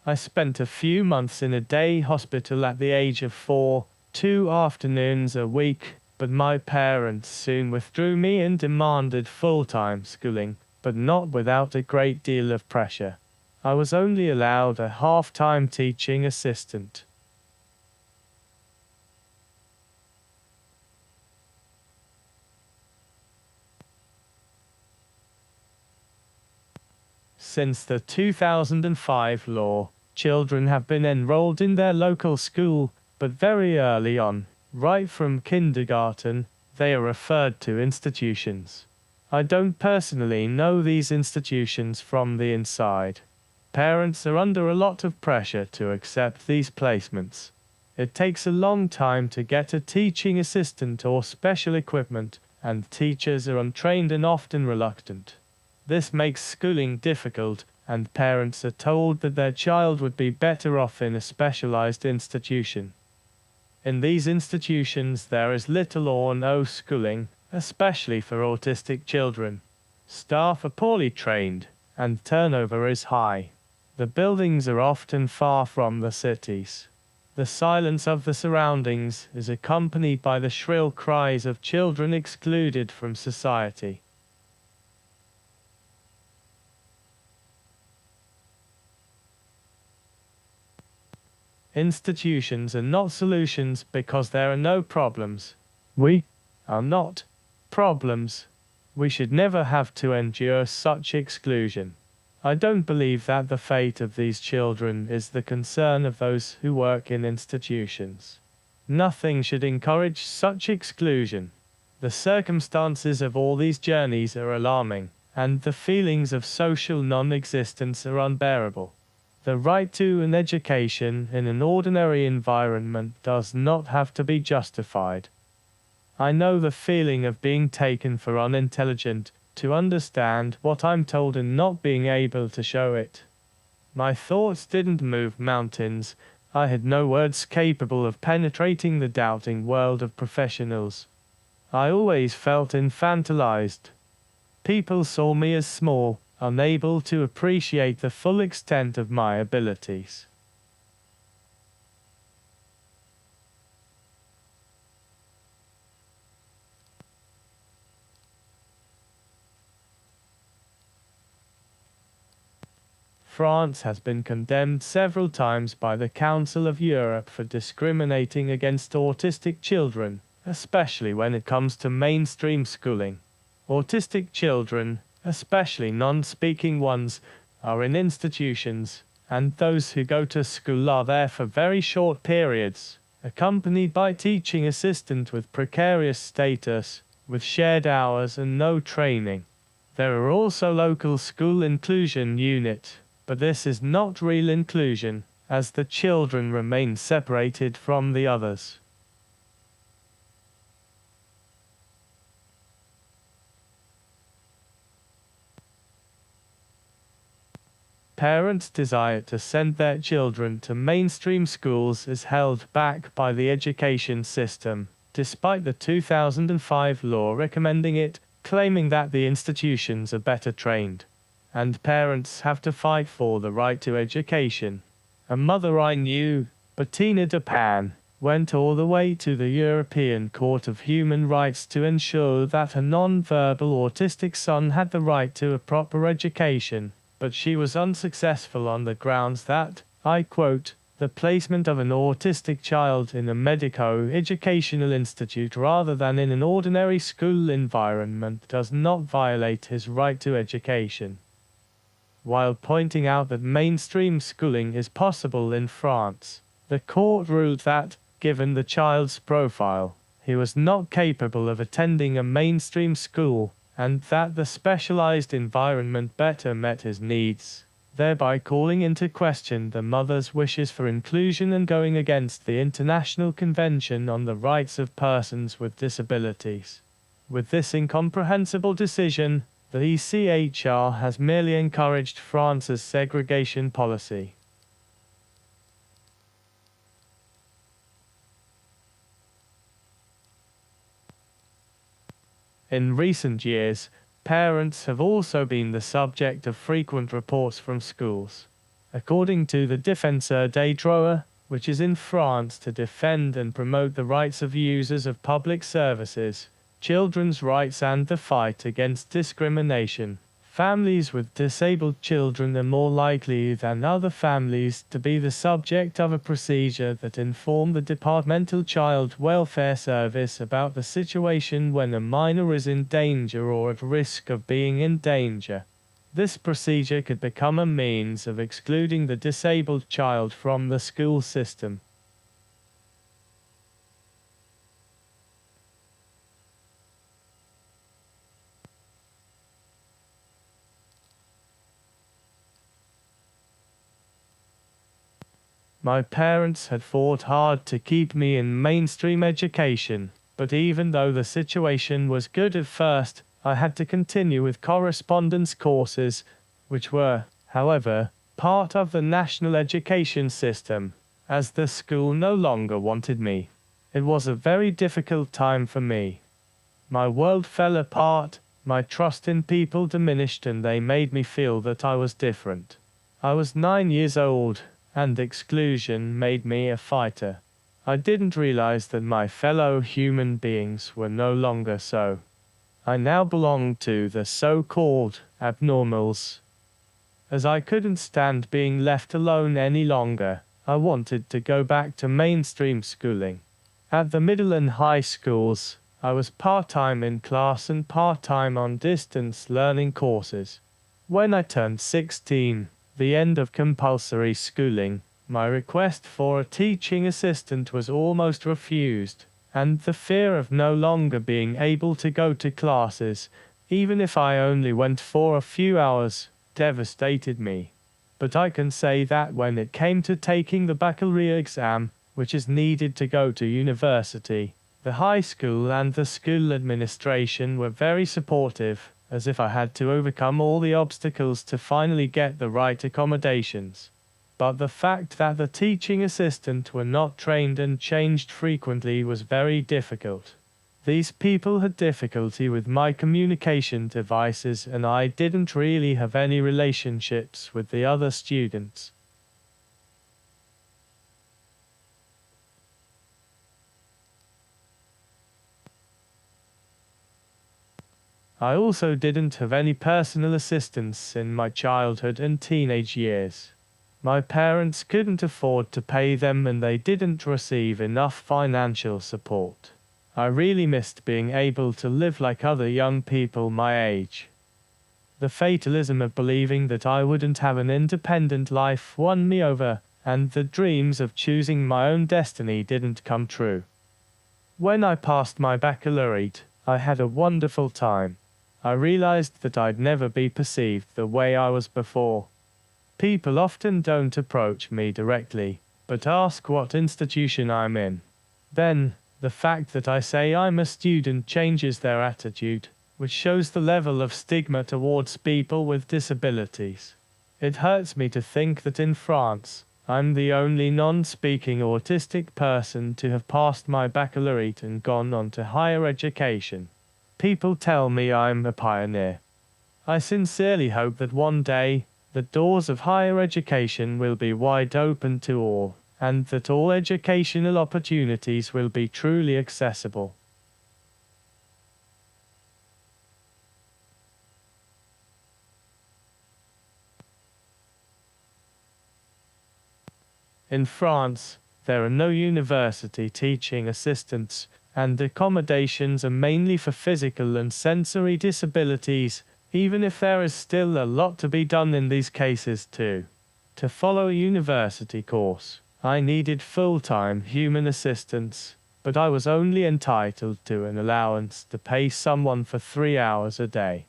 S6: I spent a few months in a day hospital at the age of 4, 2 afternoons a week, but my parents soon withdrew me and demanded full-time schooling, but not without a great deal of pressure. I was only allowed a half-time teaching assistant. Since the 2005 law, children have been enrolled in their local school, but very early on, right from kindergarten, they are referred to institutions. I don't personally know these institutions from the inside. Parents are under a lot of pressure to accept these placements. It takes a long time to get a teaching assistant or special equipment, and teachers are untrained and often reluctant. This makes schooling difficult, and parents are told that their child would be better off in a specialized institution. In these institutions there is little or no schooling, especially for autistic children. Staff are poorly trained, and turnover is high. The buildings are often far from the cities. The silence of the surroundings is accompanied by the shrill cries of children excluded from society. Institutions are not solutions because there are no problems. We are not problems. We should never have to endure such exclusion. I don't believe that the fate of these children is the concern of those who work in institutions. Nothing should encourage such exclusion. The circumstances of all these journeys are alarming, and the feelings of social non-existence are unbearable. The right to an education in an ordinary environment does not have to be justified. I know the feeling of being taken for unintelligent, to understand what I'm told and not being able to show it. My thoughts didn't move mountains. I had no words capable of penetrating the doubting world of professionals. I always felt infantilized. People saw me as small, unable to appreciate the full extent of my abilities. France has been condemned several times by the Council of Europe for discriminating against autistic children, especially when it comes to mainstream schooling. Autistic children, especially non-speaking ones, are in institutions, and those who go to school are there for very short periods, accompanied by teaching assistant with precarious status, with shared hours and no training. There are also local school inclusion unit, but this is not real inclusion, as the children remain separated from the others. Parents' desire to send their children to mainstream schools is held back by the education system, despite the 2005 law recommending it, claiming that the institutions are better trained. And parents have to fight for the right to education. A mother I knew, Bettina de Pan, went all the way to the European Court of Human Rights to ensure that her non-verbal autistic son had the right to a proper education. But she was unsuccessful on the grounds that, I quote, the placement of an autistic child in a medico-educational institute rather than in an ordinary school environment does not violate his right to education. While pointing out that mainstream schooling is possible in France, the court ruled that, given the child's profile, he was not capable of attending a mainstream school, and that the specialized environment better met his needs, thereby calling into question the mother's wishes for inclusion and going against the International Convention on the Rights of Persons with Disabilities. With this incomprehensible decision, the ECHR has merely encouraged France's segregation policy. In recent years, parents have also been the subject of frequent reports from schools. According to the Défenseur des Droits, which is in France to defend and promote the rights of users of public services, children's rights and the fight against discrimination, Families with disabled children are more likely than other families to be the subject of a procedure that informs the Departmental Child Welfare Service about the situation when a minor is in danger or at risk of being in danger. This procedure could become a means of excluding the disabled child from the school system. My parents had fought hard to keep me in mainstream education, but even though the situation was good at first, I had to continue with correspondence courses, which were, however, part of the national education system, as the school no longer wanted me. It was a very difficult time for me. My world fell apart, my trust in people diminished, and they made me feel that I was different. I was 9 years old, and exclusion made me a fighter. I didn't realize that my fellow human beings were no longer so. I now belonged to the so-called abnormals. As I couldn't stand being left alone any longer, I wanted to go back to mainstream schooling. At the middle and high schools, I was part-time in class and part-time on distance learning courses. When I turned 16, the end of compulsory schooling, my request for a teaching assistant was almost refused, and the fear of no longer being able to go to classes, even if I only went for a few hours, devastated me. But I can say that when it came to taking the baccalaureate exam, which is needed to go to university, the high school and the school administration were very supportive, as if I had to overcome all the obstacles to finally get the right accommodations. But the fact that the teaching assistant were not trained and changed frequently was very difficult. These people had difficulty with my communication devices, and I didn't really have any relationships with the other students. I also didn't have any personal assistance in my childhood and teenage years. My parents couldn't afford to pay them, and they didn't receive enough financial support. I really missed being able to live like other young people my age. The fatalism of believing that I wouldn't have an independent life won me over, and the dreams of choosing my own destiny didn't come true. When I passed my baccalaureate, I had a wonderful time. I realized that I'd never be perceived the way I was before. People often don't approach me directly, but ask what institution I'm in. Then, the fact that I say I'm a student changes their attitude, which shows the level of stigma towards people with disabilities. It hurts me to think that in France, I'm the only non-speaking autistic person to have passed my baccalaureate and gone on to higher education. People tell me I'm a pioneer. I sincerely hope that one day, the doors of higher education will be wide open to all, and that all educational opportunities will be truly accessible. In France, there are no university teaching assistants, and accommodations are mainly for physical and sensory disabilities, even if there is still a lot to be done in these cases too. To follow a university course, I needed full-time human assistance, but I was only entitled to an allowance to pay someone for 3 hours a day.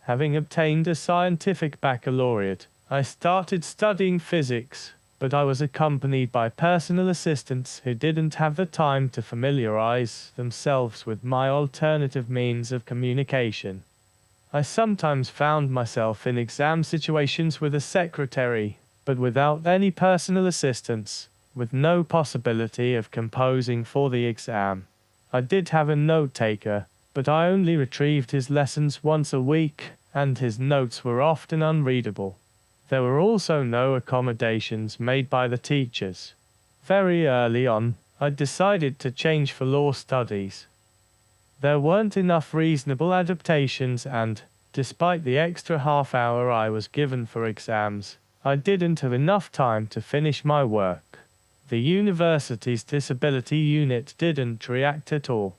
S6: Having obtained a scientific baccalaureate, I started studying physics, but I was accompanied by personal assistants who didn't have the time to familiarize themselves with my alternative means of communication. I sometimes found myself in exam situations with a secretary, but without any personal assistance, with no possibility of composing for the exam. I did have a note-taker, but I only retrieved his lessons once a week, and his notes were often unreadable. There were also no accommodations made by the teachers. Very early on, I decided to change for law studies. There weren't enough reasonable adaptations and, Despite the extra half hour I was given for exams, I didn't have enough time to finish my work. The university's disability unit didn't react at all.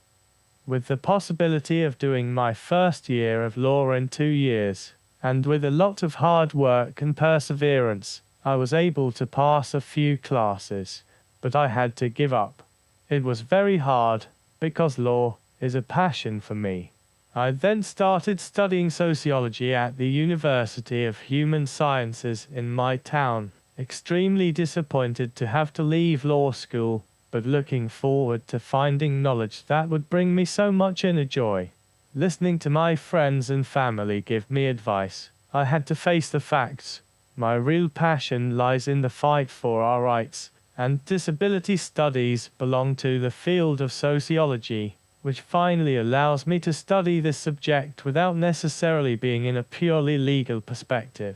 S6: With the possibility of doing my first year of law in 2 years, and with a lot of hard work and perseverance, I was able to pass a few classes, but I had to give up. It was very hard, because law is a passion for me. I then started studying sociology at the University of Human Sciences in my town, extremely disappointed to have to leave law school, but looking forward to finding knowledge that would bring me so much inner joy. Listening to my friends and family give me advice, I had to face the facts. My real passion lies in the fight for our rights, and disability studies belong to the field of sociology, which finally allows me to study this subject without necessarily being in a purely legal perspective.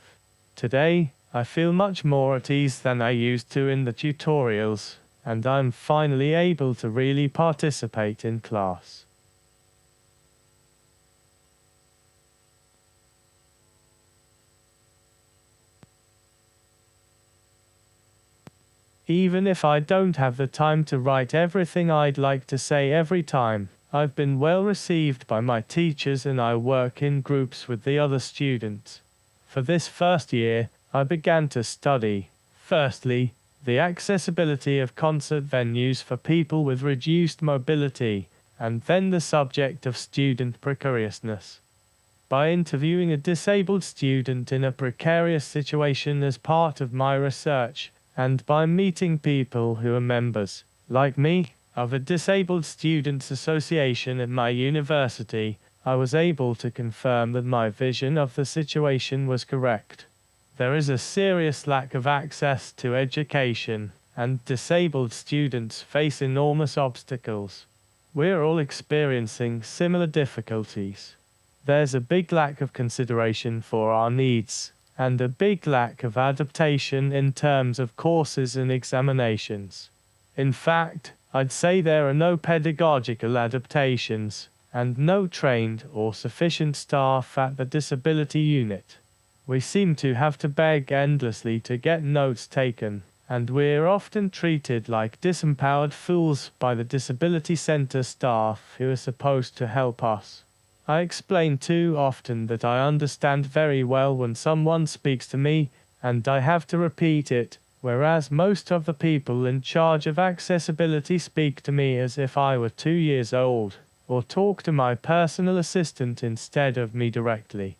S6: Today, I feel much more at ease than I used to in the tutorials, and I'm finally able to really participate in class. Even if I don't have the time to write everything I'd like to say every time, I've been well received by my teachers and I work in groups with the other students. For this first year, I began to study, firstly, the accessibility of concert venues for people with reduced mobility, and then the subject of student precariousness. By interviewing a disabled student in a precarious situation as part of my research, and by meeting people who are members, like me, of a Disabled Students Association at my university, I was able to confirm that my vision of the situation was correct. There is a serious lack of access to education, and disabled students face enormous obstacles. We're all experiencing similar difficulties. There's a big lack of consideration for our needs, and a big lack of adaptation in terms of courses and examinations. In fact, I'd say there are no pedagogical adaptations, and no trained or sufficient staff at the disability unit. We seem to have to beg endlessly to get notes taken, and we're often treated like disempowered fools by the disability center staff who are supposed to help us. I explain too often that I understand very well when someone speaks to me, and I have to repeat it, whereas most of the people in charge of accessibility speak to me as if I were 2 years old, or talk to my personal assistant instead of me directly.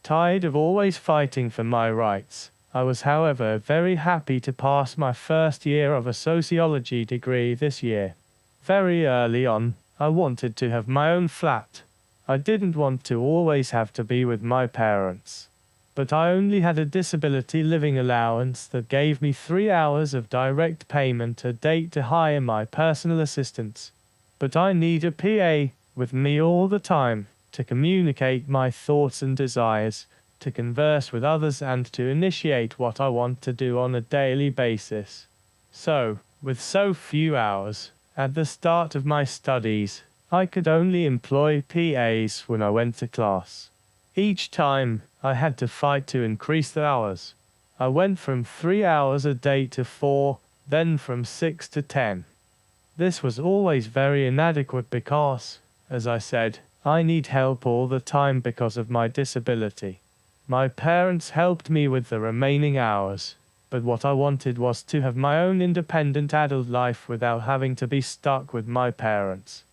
S6: Tired of always fighting for my rights, I was however very happy to pass my first year of a sociology degree this year. Very early on, I wanted to have my own flat. I didn't want to always have to be with my parents. But I only had a disability living allowance that gave me 3 hours of direct payment a day to hire my personal assistants. But I need a PA with me all the time, to communicate my thoughts and desires, to converse with others and to initiate what I want to do on a daily basis. So, with so few hours, at the start of my studies, I could only employ PAs when I went to class. Each time, I had to fight to increase the hours. I went from 3 hours a day to 4, then from 6 to 10. This was always very inadequate because, as I said, I need help all the time because of my disability. My parents helped me with the remaining hours, but what I wanted was to have my own independent adult life without having to be stuck with my parents.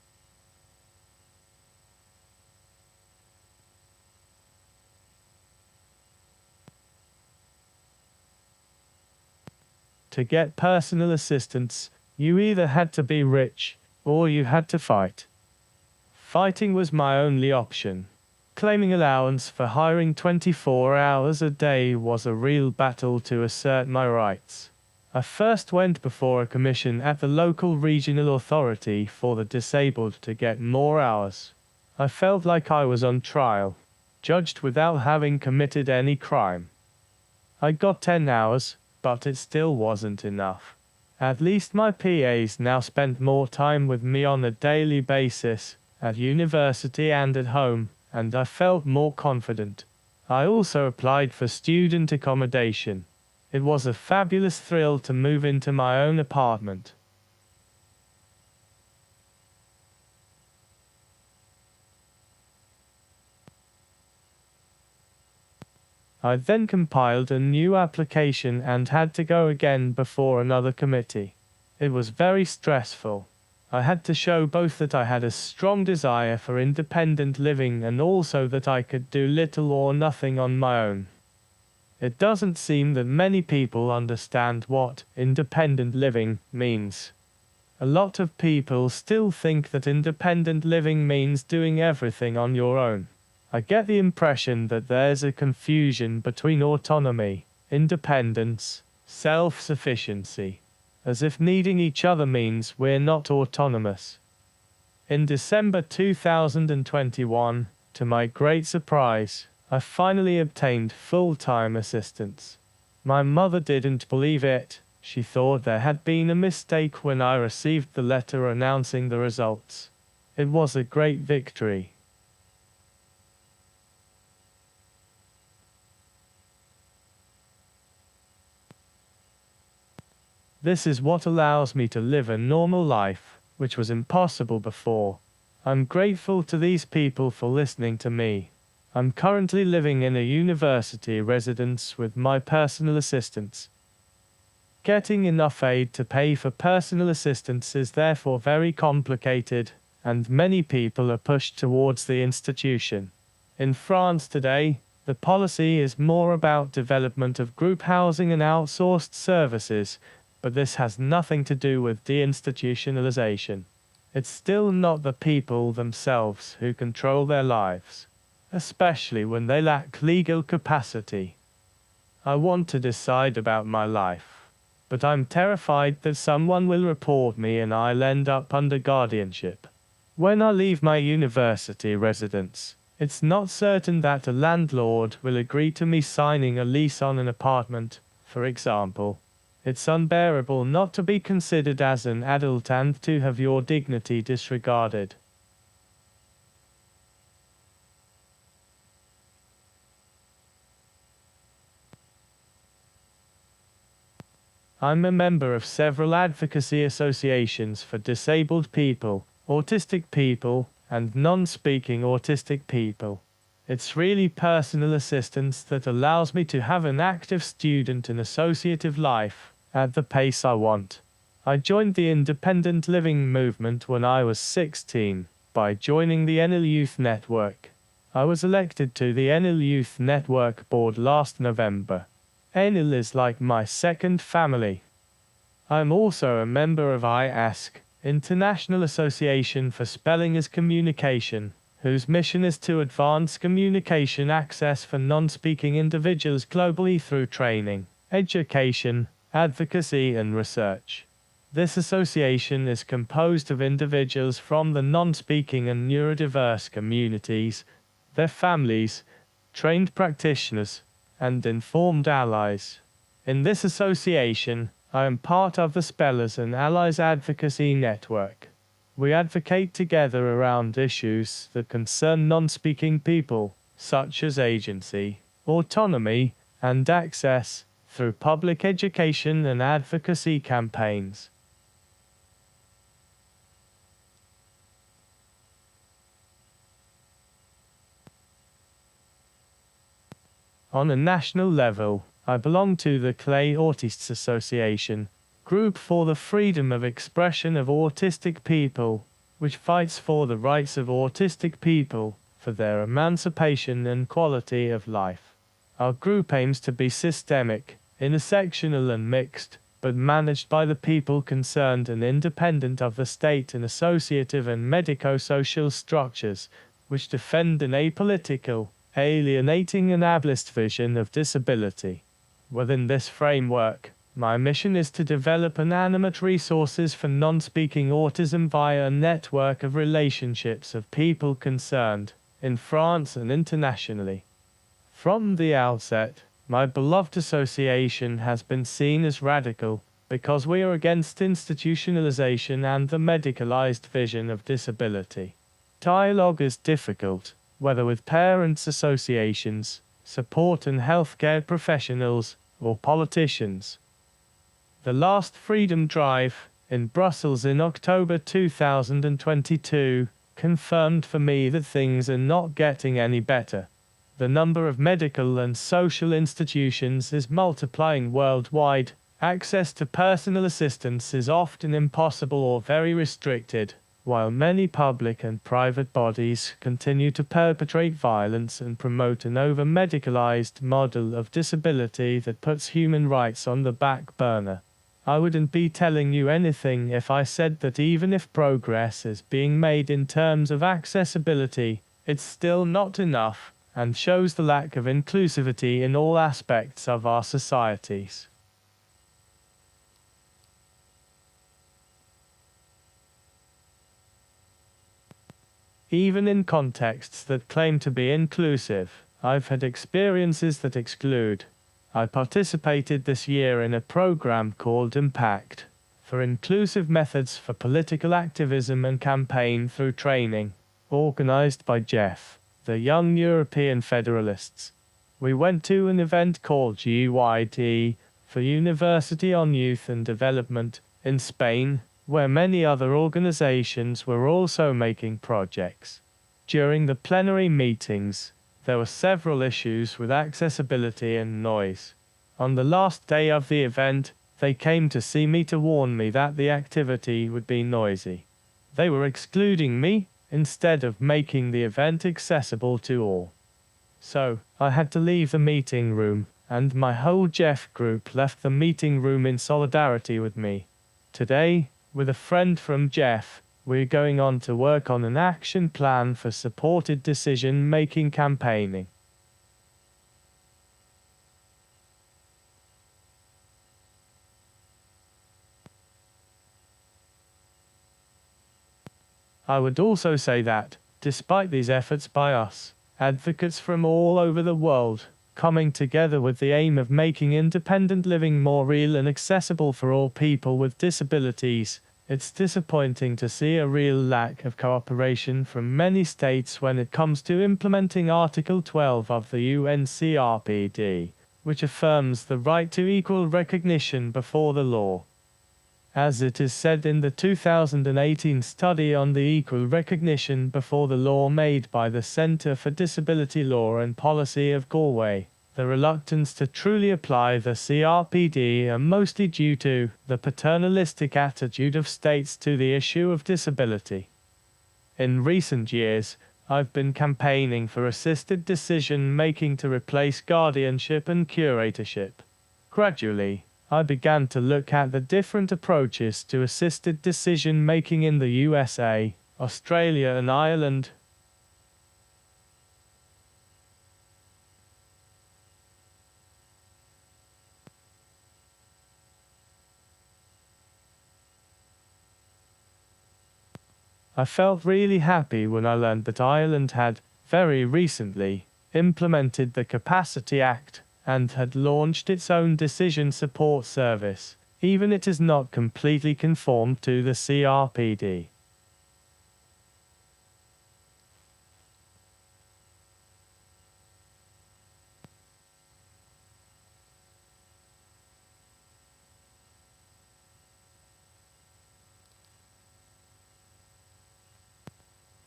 S6: To get personal assistance, you either had to be rich, or you had to fight. Fighting was my only option. Claiming allowance for hiring 24 hours a day was a real battle to assert my rights. I first went before a commission at the local regional authority for the disabled to get more hours. I felt like I was on trial, judged without having committed any crime. I got 10 hours, but it still wasn't enough. At least my PAs now spend more time with me on a daily basis, at university and at home, and I felt more confident. I also applied for student accommodation. It was a fabulous thrill to move into my own apartment. I then compiled a new application and had to go again before another committee. It was very stressful. I had to show both that I had a strong desire for independent living and also that I could do little or nothing on my own. It doesn't seem that many people understand what independent living means. A lot of people still think that independent living means doing everything on your own. I get the impression that there's a confusion between autonomy, independence, self-sufficiency, as if needing each other means we're not autonomous. In December 2021, to my great surprise, I finally obtained full-time assistance. My mother didn't believe it. She thought there had been a mistake when I received the letter announcing the results. It was a great victory. This is what allows me to live a normal life, which was impossible before. I'm grateful to these people for listening to me. I'm currently living in a university residence with my personal assistants. Getting enough aid to pay for personal assistance is therefore very complicated, and many people are pushed towards the institution. In France today, the policy is more about development of group housing and outsourced services, but this has nothing to do with deinstitutionalization. It's still not the people themselves who control their lives, especially when they lack legal capacity. I want to decide about my life, but I'm terrified that someone will report me and I'll end up under guardianship. When I leave my university residence, it's not certain that a landlord will agree to me signing a lease on an apartment, for example. It's unbearable not to be considered as an adult and to have your dignity disregarded. I'm a member of several advocacy associations for disabled people, autistic people, and non-speaking autistic people. It's really personal assistance that allows me to have an active student and associative life at the pace I want. I joined the independent living movement when I was 16 by joining the Enel Youth Network. I was elected to the Enel Youth Network board last November. Enel is like my second family. I'm also a member of IASC, International Association for Spelling as Communication, whose mission is to advance communication access for non-speaking individuals globally through training, education, advocacy and research. This association is composed of individuals from the non-speaking and neurodiverse communities, their families, trained practitioners, and informed allies. In this association, I am part of the Spellers and Allies Advocacy Network. We advocate together around issues that concern non-speaking people, such as agency, autonomy, and access, through public education and advocacy campaigns. On a national level, I belong to the Clay Autists Association, group for the freedom of expression of autistic people, which fights for the rights of autistic people, for their emancipation and quality of life. Our group aims to be systemic, intersectional and mixed, but managed by the people concerned and independent of the state and associative and medico-social structures, which defend an apolitical, alienating and ableist vision of disability. Within this framework, my mission is to develop inanimate resources for non-speaking autism via a network of relationships of people concerned, in France and internationally. From the outset, My beloved association has been seen as radical because we are against institutionalization and the medicalized vision of disability. Dialogue is difficult, whether with parents' associations, support and healthcare professionals, or politicians. The last Freedom Drive, in Brussels in October 2022, confirmed for me that things are not getting any better. The number of medical and social institutions is multiplying worldwide. Access to personal assistance is often impossible or very restricted, while many public and private bodies continue to perpetrate violence and promote an over-medicalized model of disability that puts human rights on the back burner. I wouldn't be telling you anything if I said that even if progress is being made in terms of accessibility, it's still not enough, and shows the lack of inclusivity in all aspects of our societies. Even in contexts that claim to be inclusive, I've had experiences that exclude. I participated this year in a program called Impact, for inclusive methods for political activism and campaign through training, organized by Jeff, the Young European Federalists. We went to an event called GYD, for University on Youth and Development, in Spain, where many other organizations were also making projects. During the plenary meetings, there were several issues with accessibility and noise. On the last day of the event, they came to see me to warn me that the activity would be noisy. They were excluding me, instead of making the event accessible to all. So, I had to leave the meeting room, and my whole Jeff group left the meeting room in solidarity with me. Today, with a friend from Jeff, we're going on to work on an action plan for supported decision-making campaigning. I would also say that, despite these efforts by us, advocates from all over the world, coming together with the aim of making independent living more real and accessible for all people with disabilities, it's disappointing to see a real lack of cooperation from many states when it comes to implementing Article 12 of the UNCRPD, which affirms the right to equal recognition before the law. As it is said in the 2018 study on the equal recognition before the law made by the Centre for Disability Law and Policy of Galway, the reluctance to truly apply the CRPD are mostly due to the paternalistic attitude of states to the issue of disability. In recent years, I've been campaigning for assisted decision-making to replace guardianship and curatorship. Gradually, I began to look at the different approaches to assisted decision-making in the USA, Australia and Ireland. I felt really happy when I learned that Ireland had, very recently, implemented the Capacity Act, and had launched its own decision support service, even it is not completely conformed to the CRPD.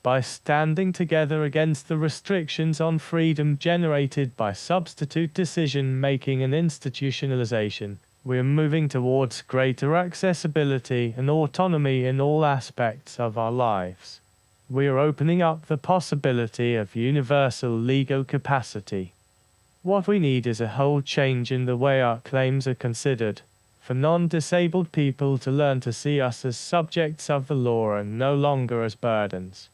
S6: By standing together against the restrictions on freedom generated by substitute decision-making and institutionalization, we are moving towards greater accessibility and autonomy in all aspects of our lives. We are opening up the possibility of universal legal capacity. What we need is a whole change in the way our claims are considered, for non-disabled people to learn to see us as subjects of the law and no longer as burdens.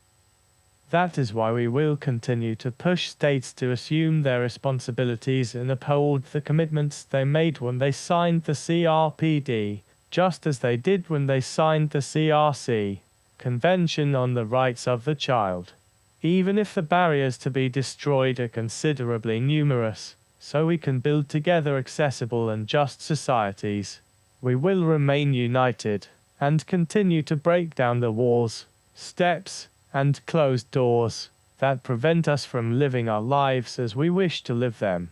S6: That is why we will continue to push states to assume their responsibilities and uphold the commitments they made when they signed the CRPD, just as they did when they signed the CRC, Convention on the Rights of the Child. Even if the barriers to be destroyed are considerably numerous, so we can build together accessible and just societies. We will remain united and continue to break down the walls, steps, and closed doors that prevent us from living our lives as we wish to live them.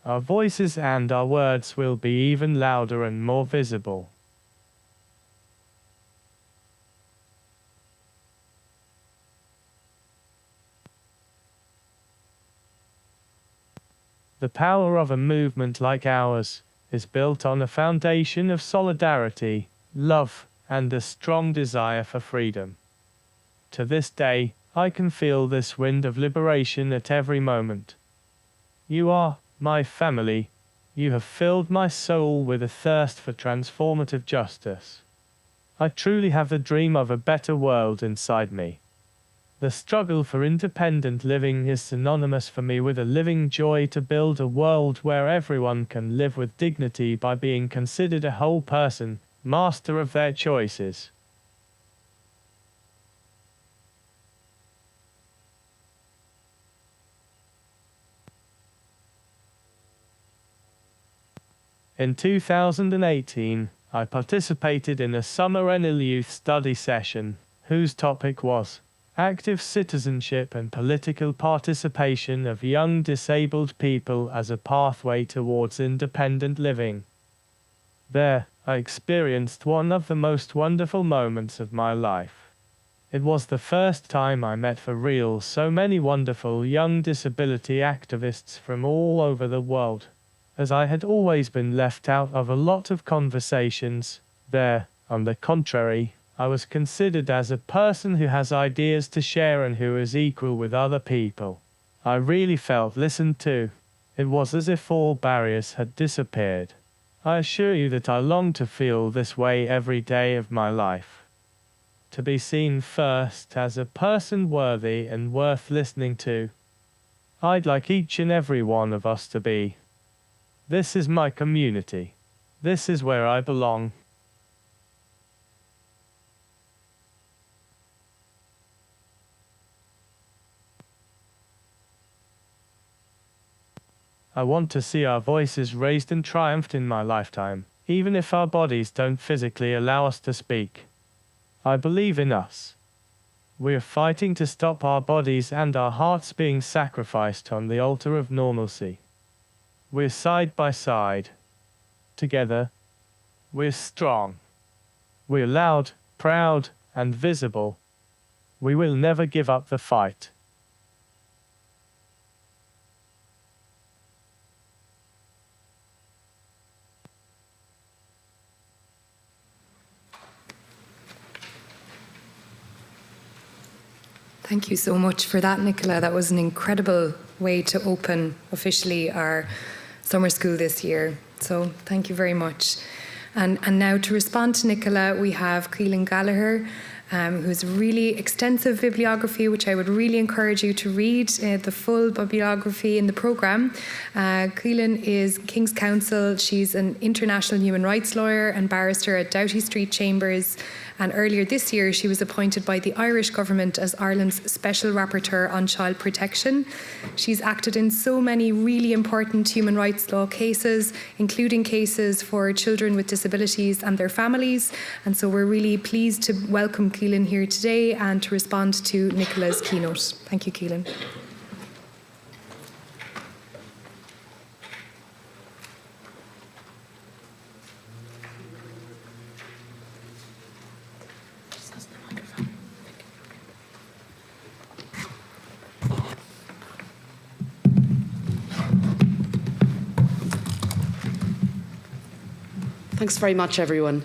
S6: Our voices and our words will be even louder and more visible. The power of a movement like ours is built on a foundation of solidarity, love, and a strong desire for freedom. To this day, I can feel this wind of liberation at every moment. You are my family. You have filled my soul with a thirst for transformative justice. I truly have the dream of a better world inside me. The struggle for independent living is synonymous for me with a living joy to build a world where everyone can live with dignity by being considered a whole person, master of their choices. In 2018, I participated in a summer NL Youth study session, whose topic was active citizenship and political participation of young disabled people as a pathway towards independent living. There, I experienced one of the most wonderful moments of my life. It was the first time I met for real so many wonderful young disability activists from all over the world, as I had always been left out of a lot of conversations. There, on the contrary, I was considered as a person who has ideas to share and who is equal with other people. I really felt listened to. It was as if all barriers had disappeared. I assure you that I long to feel this way every day of my life. To be seen first as a person worthy and worth listening to. I'd like each and every one of us to be. This is my community. This is where I belong. I want to see our voices raised and triumphed in my lifetime, even if our bodies don't physically allow us to speak. I believe in us. We are fighting to stop our bodies and our hearts being sacrificed on the altar of normalcy. We're side by side. Together, we're strong. We're loud, proud, and visible. We will never give up the fight.
S1: Thank you so much for that, Nicola. That was an incredible way to open officially our summer school this year. So thank you very much. And now to respond to Nicola, we have Keelan Gallagher, who's really extensive bibliography, which I would really encourage you to read the full bibliography in the programme. Keelan is King's Counsel. She's an international human rights lawyer and barrister at Doughty Street Chambers. And earlier this year, she was appointed by the Irish government as Ireland's Special Rapporteur on Child Protection. She's acted in so many really important human rights law cases, including cases for children with disabilities and their families. And so we're really pleased to welcome Keelan here today and to respond to Nicola's keynote. Thank you, Keelan.
S7: Thanks very much, everyone.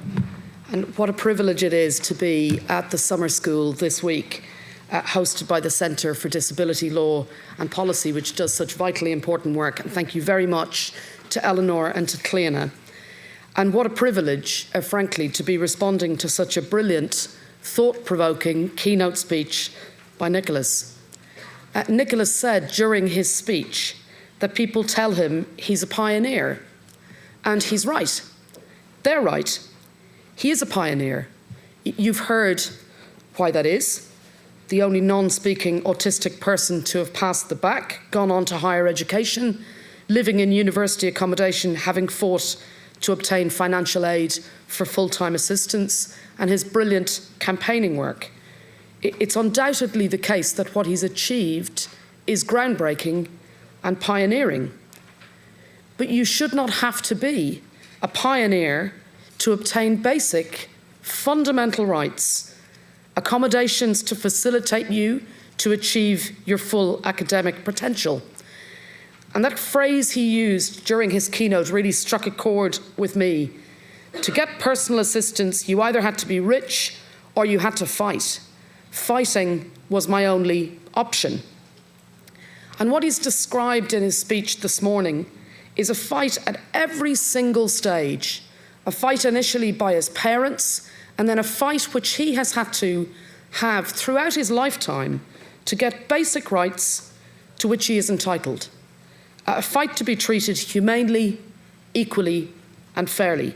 S7: And what a privilege it is to be at the summer school this week, hosted by the Centre for Disability Law and Policy, which does such vitally important work. And thank you very much to Eleanor and to Cliona. And what a privilege, frankly, to be responding to such a brilliant, thought-provoking keynote speech by Nicholas. Nicholas said during his speech that people tell him he's a pioneer. And he's right. They're right. He is a pioneer. You've heard why that is. The only non-speaking autistic person to have passed the BAC, gone on to higher education, living in university accommodation, having fought to obtain financial aid for full-time assistance, and his brilliant campaigning work. It's undoubtedly the case that what he's achieved is groundbreaking and pioneering. But you should not have to be a pioneer to obtain basic, fundamental rights, accommodations to facilitate you to achieve your full academic potential. And that phrase he used during his keynote really struck a chord with me. To get personal assistance, you either had to be rich or you had to fight. Fighting was my only option. And what he's described in his speech this morning is a fight at every single stage. A fight initially by his parents, and then a fight which he has had to have throughout his lifetime to get basic rights to which he is entitled. A fight to be treated humanely, equally, and fairly.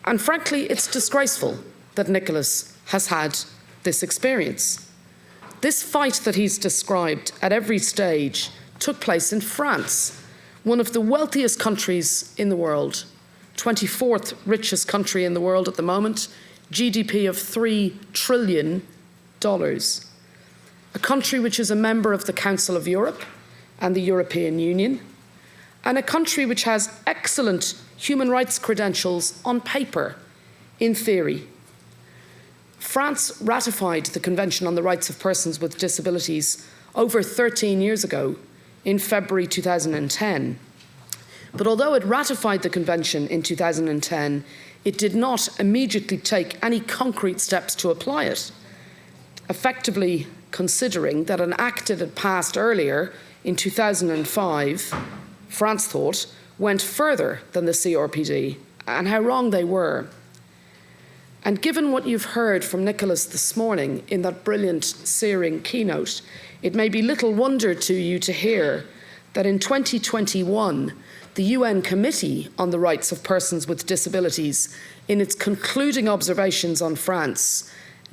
S7: And frankly, it's disgraceful that Nicholas has had this experience. This fight that he's described at every stage took place in France, one of the wealthiest countries in the world, 24th richest country in the world at the moment, GDP of $3 trillion. A country which is a member of the Council of Europe and the European Union, and a country which has excellent human rights credentials on paper, in theory. France ratified the Convention on the Rights of Persons with Disabilities over 13 years ago, in February 2010. But although it ratified the convention in 2010, it did not immediately take any concrete steps to apply it, effectively considering that an act it had passed earlier in 2005, France thought, went further than the CRPD, and how wrong they were. And given what you've heard from Nicholas this morning in that brilliant, searing keynote, it may be little wonder to you to hear that in 2021, the UN Committee on the Rights of Persons with Disabilities, in its concluding observations on France,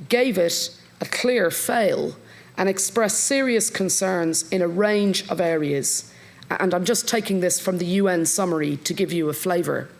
S7: gave it a clear fail and expressed serious concerns in a range of areas. And I'm just taking this from the UN summary to give you a flavour.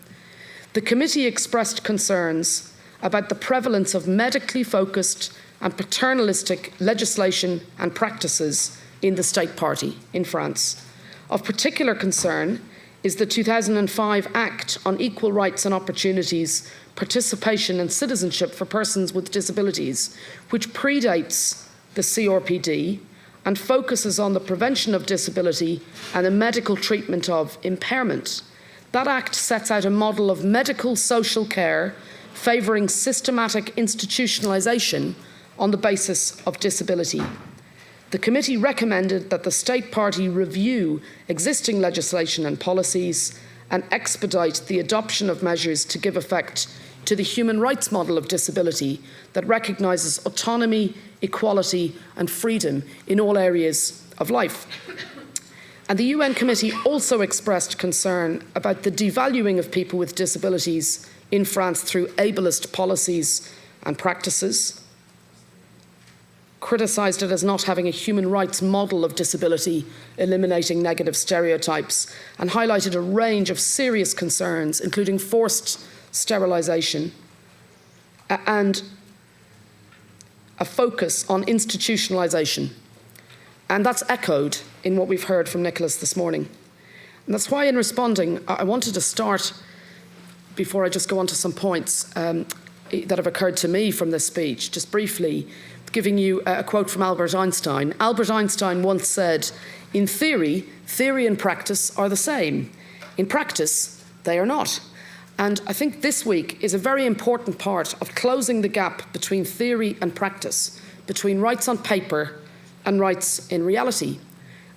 S7: The committee expressed concerns about the prevalence of medically focused and paternalistic legislation and practices in the state party in France. Of particular concern is the 2005 Act on Equal Rights and Opportunities, Participation and Citizenship for Persons with Disabilities, which predates the CRPD and focuses on the prevention of disability and the medical treatment of impairment. That Act sets out a model of medical social care favouring systematic institutionalisation on the basis of disability. The committee recommended that the state party review existing legislation and policies and expedite the adoption of measures to give effect to the human rights model of disability that recognises autonomy, equality and freedom in all areas of life. And the UN Committee also expressed concern about the devaluing of people with disabilities in France through ableist policies and practices, criticised it as not having a human rights model of disability, eliminating negative stereotypes, and highlighted a range of serious concerns, including forced sterilisation and a focus on institutionalisation. And that's echoed in what we've heard from Nicholas this morning. And that's why in responding, I wanted to start, before I just go on to some points that have occurred to me from this speech, just briefly, giving you a quote from Albert Einstein. Albert Einstein once said, "In theory, theory and practice are the same. In practice, they are not." And I think this week is a very important part of closing the gap between theory and practice, between rights on paper and rights in reality.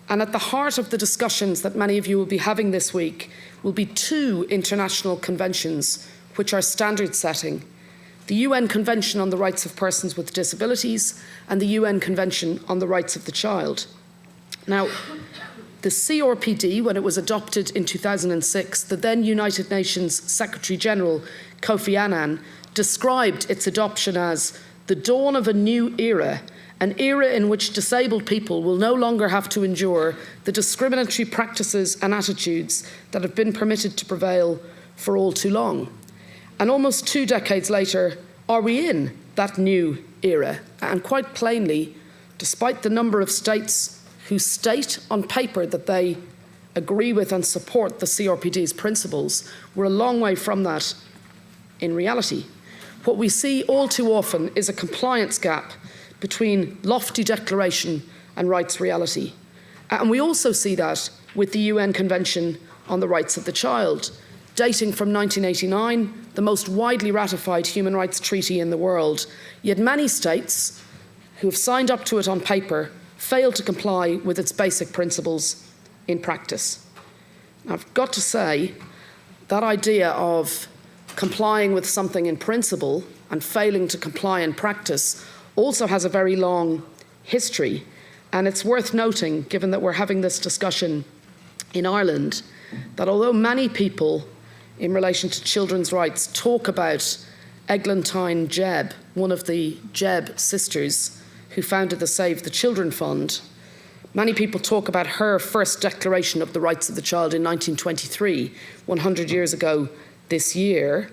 S7: And at the heart of the discussions that many of you will be having this week will be two international conventions which are standard setting: the UN Convention on the Rights of Persons with Disabilities and the UN Convention on the Rights of the Child. Now, the CRPD, when it was adopted in 2006, the then United Nations Secretary General Kofi Annan described its adoption as the dawn of a new era, an era in which disabled people will no longer have to endure the discriminatory practices and attitudes that have been permitted to prevail for all too long. And almost 2 decades later, are we in that new era? And quite plainly, despite the number of states who state on paper that they agree with and support the CRPD's principles, we're a long way from that in reality. What we see all too often is a compliance gap between lofty declaration and rights reality. And we also see that with the UN Convention on the Rights of the Child, dating from 1989, the most widely ratified human rights treaty in the world. Yet many states who have signed up to it on paper fail to comply with its basic principles in practice. Now, I've got to say, that idea of complying with something in principle and failing to comply in practice also has a very long history. And it's worth noting, given that we're having this discussion in Ireland, that although many people in relation to children's rights talk about Eglantine Jebb, one of the Jebb sisters who founded the Save the Children Fund, many people talk about her first declaration of the rights of the child in 1923, 100 years ago this year,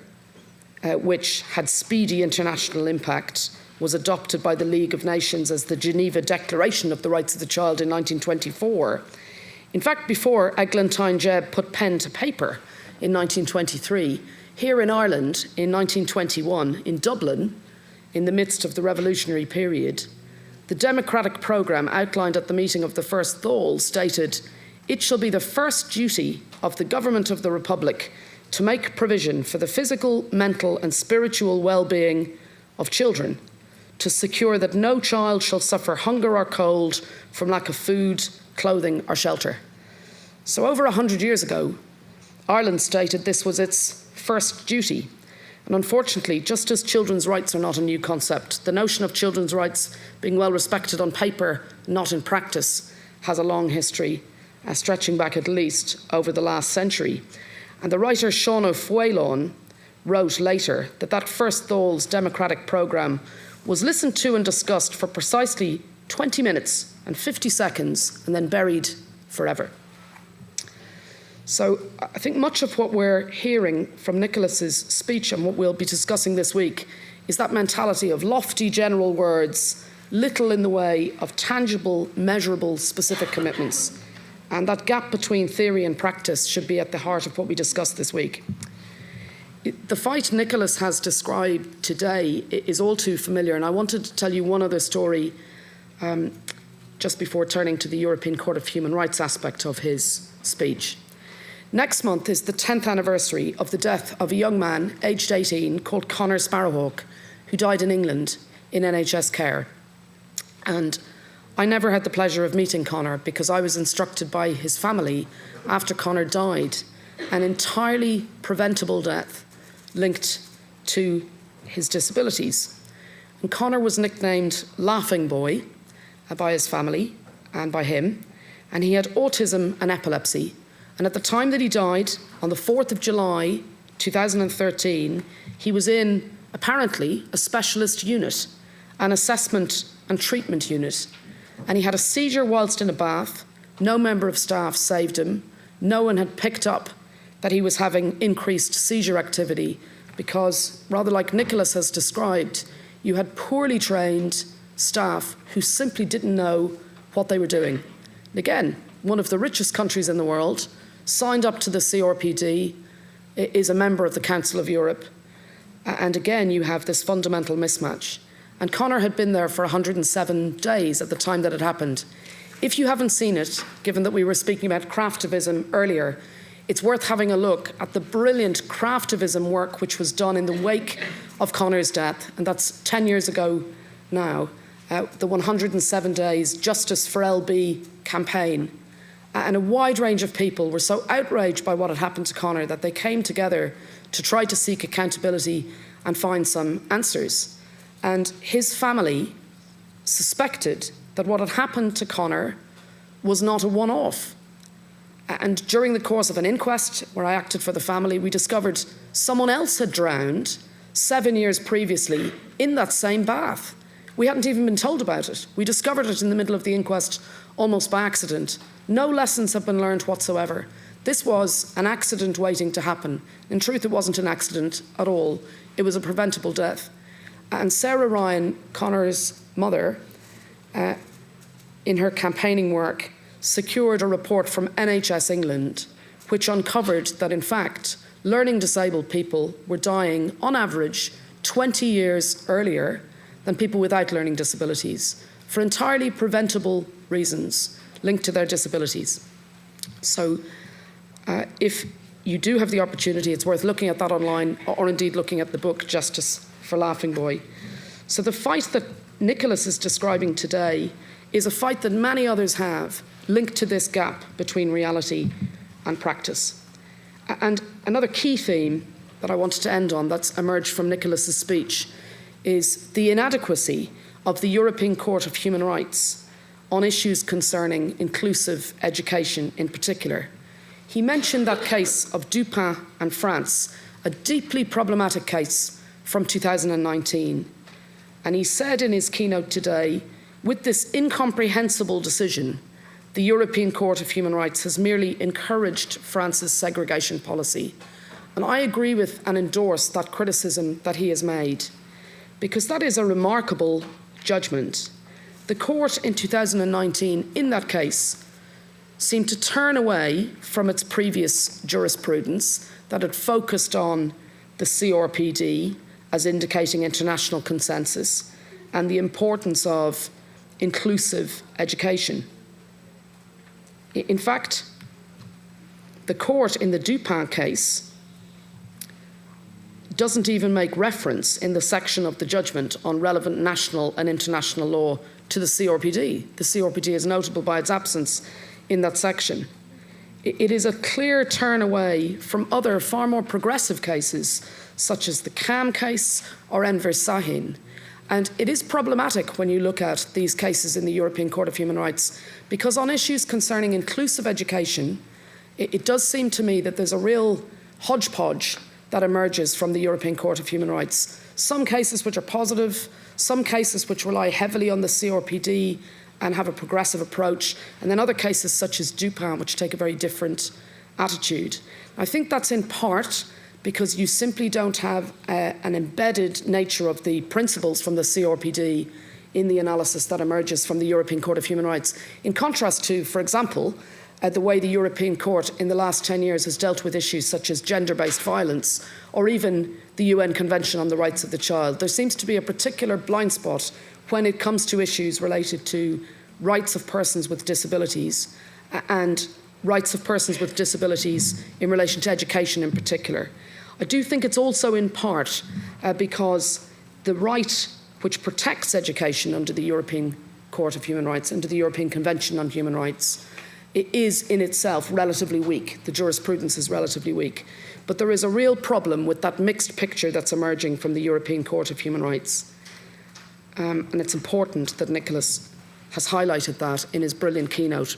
S7: which had speedy international impact, was adopted by the League of Nations as the Geneva Declaration of the Rights of the Child in 1924. In fact, before Eglantine Jebb put pen to paper in 1923, here in Ireland in 1921, in Dublin, in the midst of the revolutionary period, the democratic programme outlined at the meeting of the First Dáil stated, "It shall be the first duty of the government of the Republic to make provision for the physical, mental and spiritual well-being of children, to secure that no child shall suffer hunger or cold from lack of food, clothing or shelter." So over 100 years ago, Ireland stated this was its first duty. And unfortunately, just as children's rights are not a new concept, the notion of children's rights being well respected on paper, not in practice, has a long history, stretching back at least over the last century. And the writer Sean O'Fuailón wrote later that that First Dáil's democratic programme was listened to and discussed for precisely 20 minutes and 50 seconds and then buried forever. So I think much of what we're hearing from Nicholas's speech and what we'll be discussing this week is that mentality of lofty general words, little in the way of tangible, measurable, specific commitments. And that gap between theory and practice should be at the heart of what we discuss this week. The fight Nicholas has described today is all too familiar, and I wanted to tell you one other story just before turning to the European Court of Human Rights aspect of his speech. Next month is the 10th anniversary of the death of a young man, aged 18, called Conor Sparrowhawk, who died in England in NHS care. And I never had the pleasure of meeting Conor because I was instructed by his family after Conor died, an entirely preventable death linked to his disabilities. And Conor was nicknamed Laughing Boy by his family and by him, and he had autism and epilepsy. And at the time that he died, on the 4th of July 2013, he was in, apparently, a specialist unit, an assessment and treatment unit. And he had a seizure whilst in a bath. No member of staff saved him. No one had picked up that he was having increased seizure activity because, rather like Nicholas has described, you had poorly trained staff who simply didn't know what they were doing. And again, one of the richest countries in the world, signed up to the CRPD, is a member of the Council of Europe. And again, you have this fundamental mismatch. And Conor had been there for 107 days at the time that it happened. If you haven't seen it, given that we were speaking about craftivism earlier, it's worth having a look at the brilliant craftivism work which was done in the wake of Conor's death, and that's 10 years ago now, the 107 Days Justice for LB campaign. And a wide range of people were so outraged by what had happened to Conor that they came together to try to seek accountability and find some answers. And his family suspected that what had happened to Conor was not a one-off. And during the course of an inquest where I acted for the family, we discovered someone else had drowned 7 years previously in that same bath, We hadn't even been told about it. We discovered it in the middle of the inquest almost by accident. No lessons have been learned whatsoever. This was an accident waiting to happen. In truth, it wasn't an accident at all. It was a preventable death. And Sarah Ryan, Conor's mother, in her campaigning work, secured a report from NHS England which uncovered that, in fact, learning disabled people were dying, on average, 20 years earlier than people without learning disabilities, for entirely preventable reasons linked to their disabilities. So if you do have the opportunity, it's worth looking at that online, or indeed looking at the book Justice for Laughing Boy. So the fight that Nicholas is describing today is a fight that many others have linked to this gap between reality and practice. And another key theme that I wanted to end on that's emerged from Nicholas's speech is the inadequacy of the European Court of Human Rights on issues concerning inclusive education in particular. He mentioned that case of Dupin and France, a deeply problematic case from 2019. And he said in his keynote today, with this incomprehensible decision, the European Court of Human Rights has merely encouraged France's segregation policy. And I agree with and endorse that criticism that he has made, because that is a remarkable judgment. The court in 2019, in that case, seemed to turn away from its previous jurisprudence that had focused on the CRPD as indicating international consensus and the importance of inclusive education. In fact, the court in the Dupin case doesn't even make reference in the section of the judgment on relevant national and international law to the CRPD. The CRPD is notable by its absence in that section. It is a clear turn away from other far more progressive cases, such as the CAM case or Enver Sahin. And it is problematic when you look at these cases in the European Court of Human Rights, because on issues concerning inclusive education, it does seem to me that there's a real hodgepodge that emerges from the European Court of Human Rights. Some cases which are positive, some cases which rely heavily on the CRPD and have a progressive approach, and then other cases such as Dupin, which take a very different attitude. I think that's in part because you simply don't have an embedded nature of the principles from the CRPD in the analysis that emerges from the European Court of Human Rights, in contrast to, for example, the way the European Court in the last 10 years has dealt with issues such as gender-based violence or even the UN Convention on the Rights of the Child. There seems to be a particular blind spot when it comes to issues related to rights of persons with disabilities and rights of persons with disabilities in relation to education in particular. I do think it's also in part because the right which protects education under the European Court of Human Rights, under the European Convention on Human Rights, it is in itself relatively weak. The jurisprudence is relatively weak. But there is a real problem with that mixed picture that's emerging from the European Court of Human Rights. And it's important that Nicholas has highlighted that in his brilliant keynote.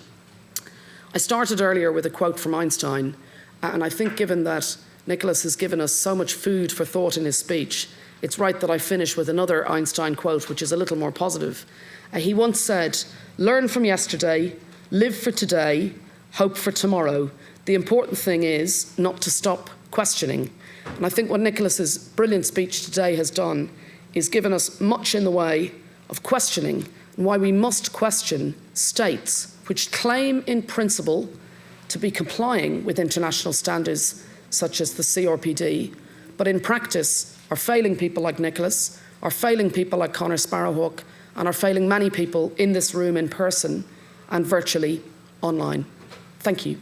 S7: I started earlier with a quote from Einstein, and I think given that Nicholas has given us so much food for thought in his speech, it's right that I finish with another Einstein quote, which is a little more positive. He once said, "Learn from yesterday, live for today, hope for tomorrow. The important thing is not to stop questioning." And I think what Nicholas's brilliant speech today has done is given us much in the way of questioning and why we must question states which claim in principle to be complying with international standards such as the CRPD, but in practice are failing people like Nicholas, are failing people like Conor Sparrowhawk, and are failing many people in this room in person and virtually online. Thank you.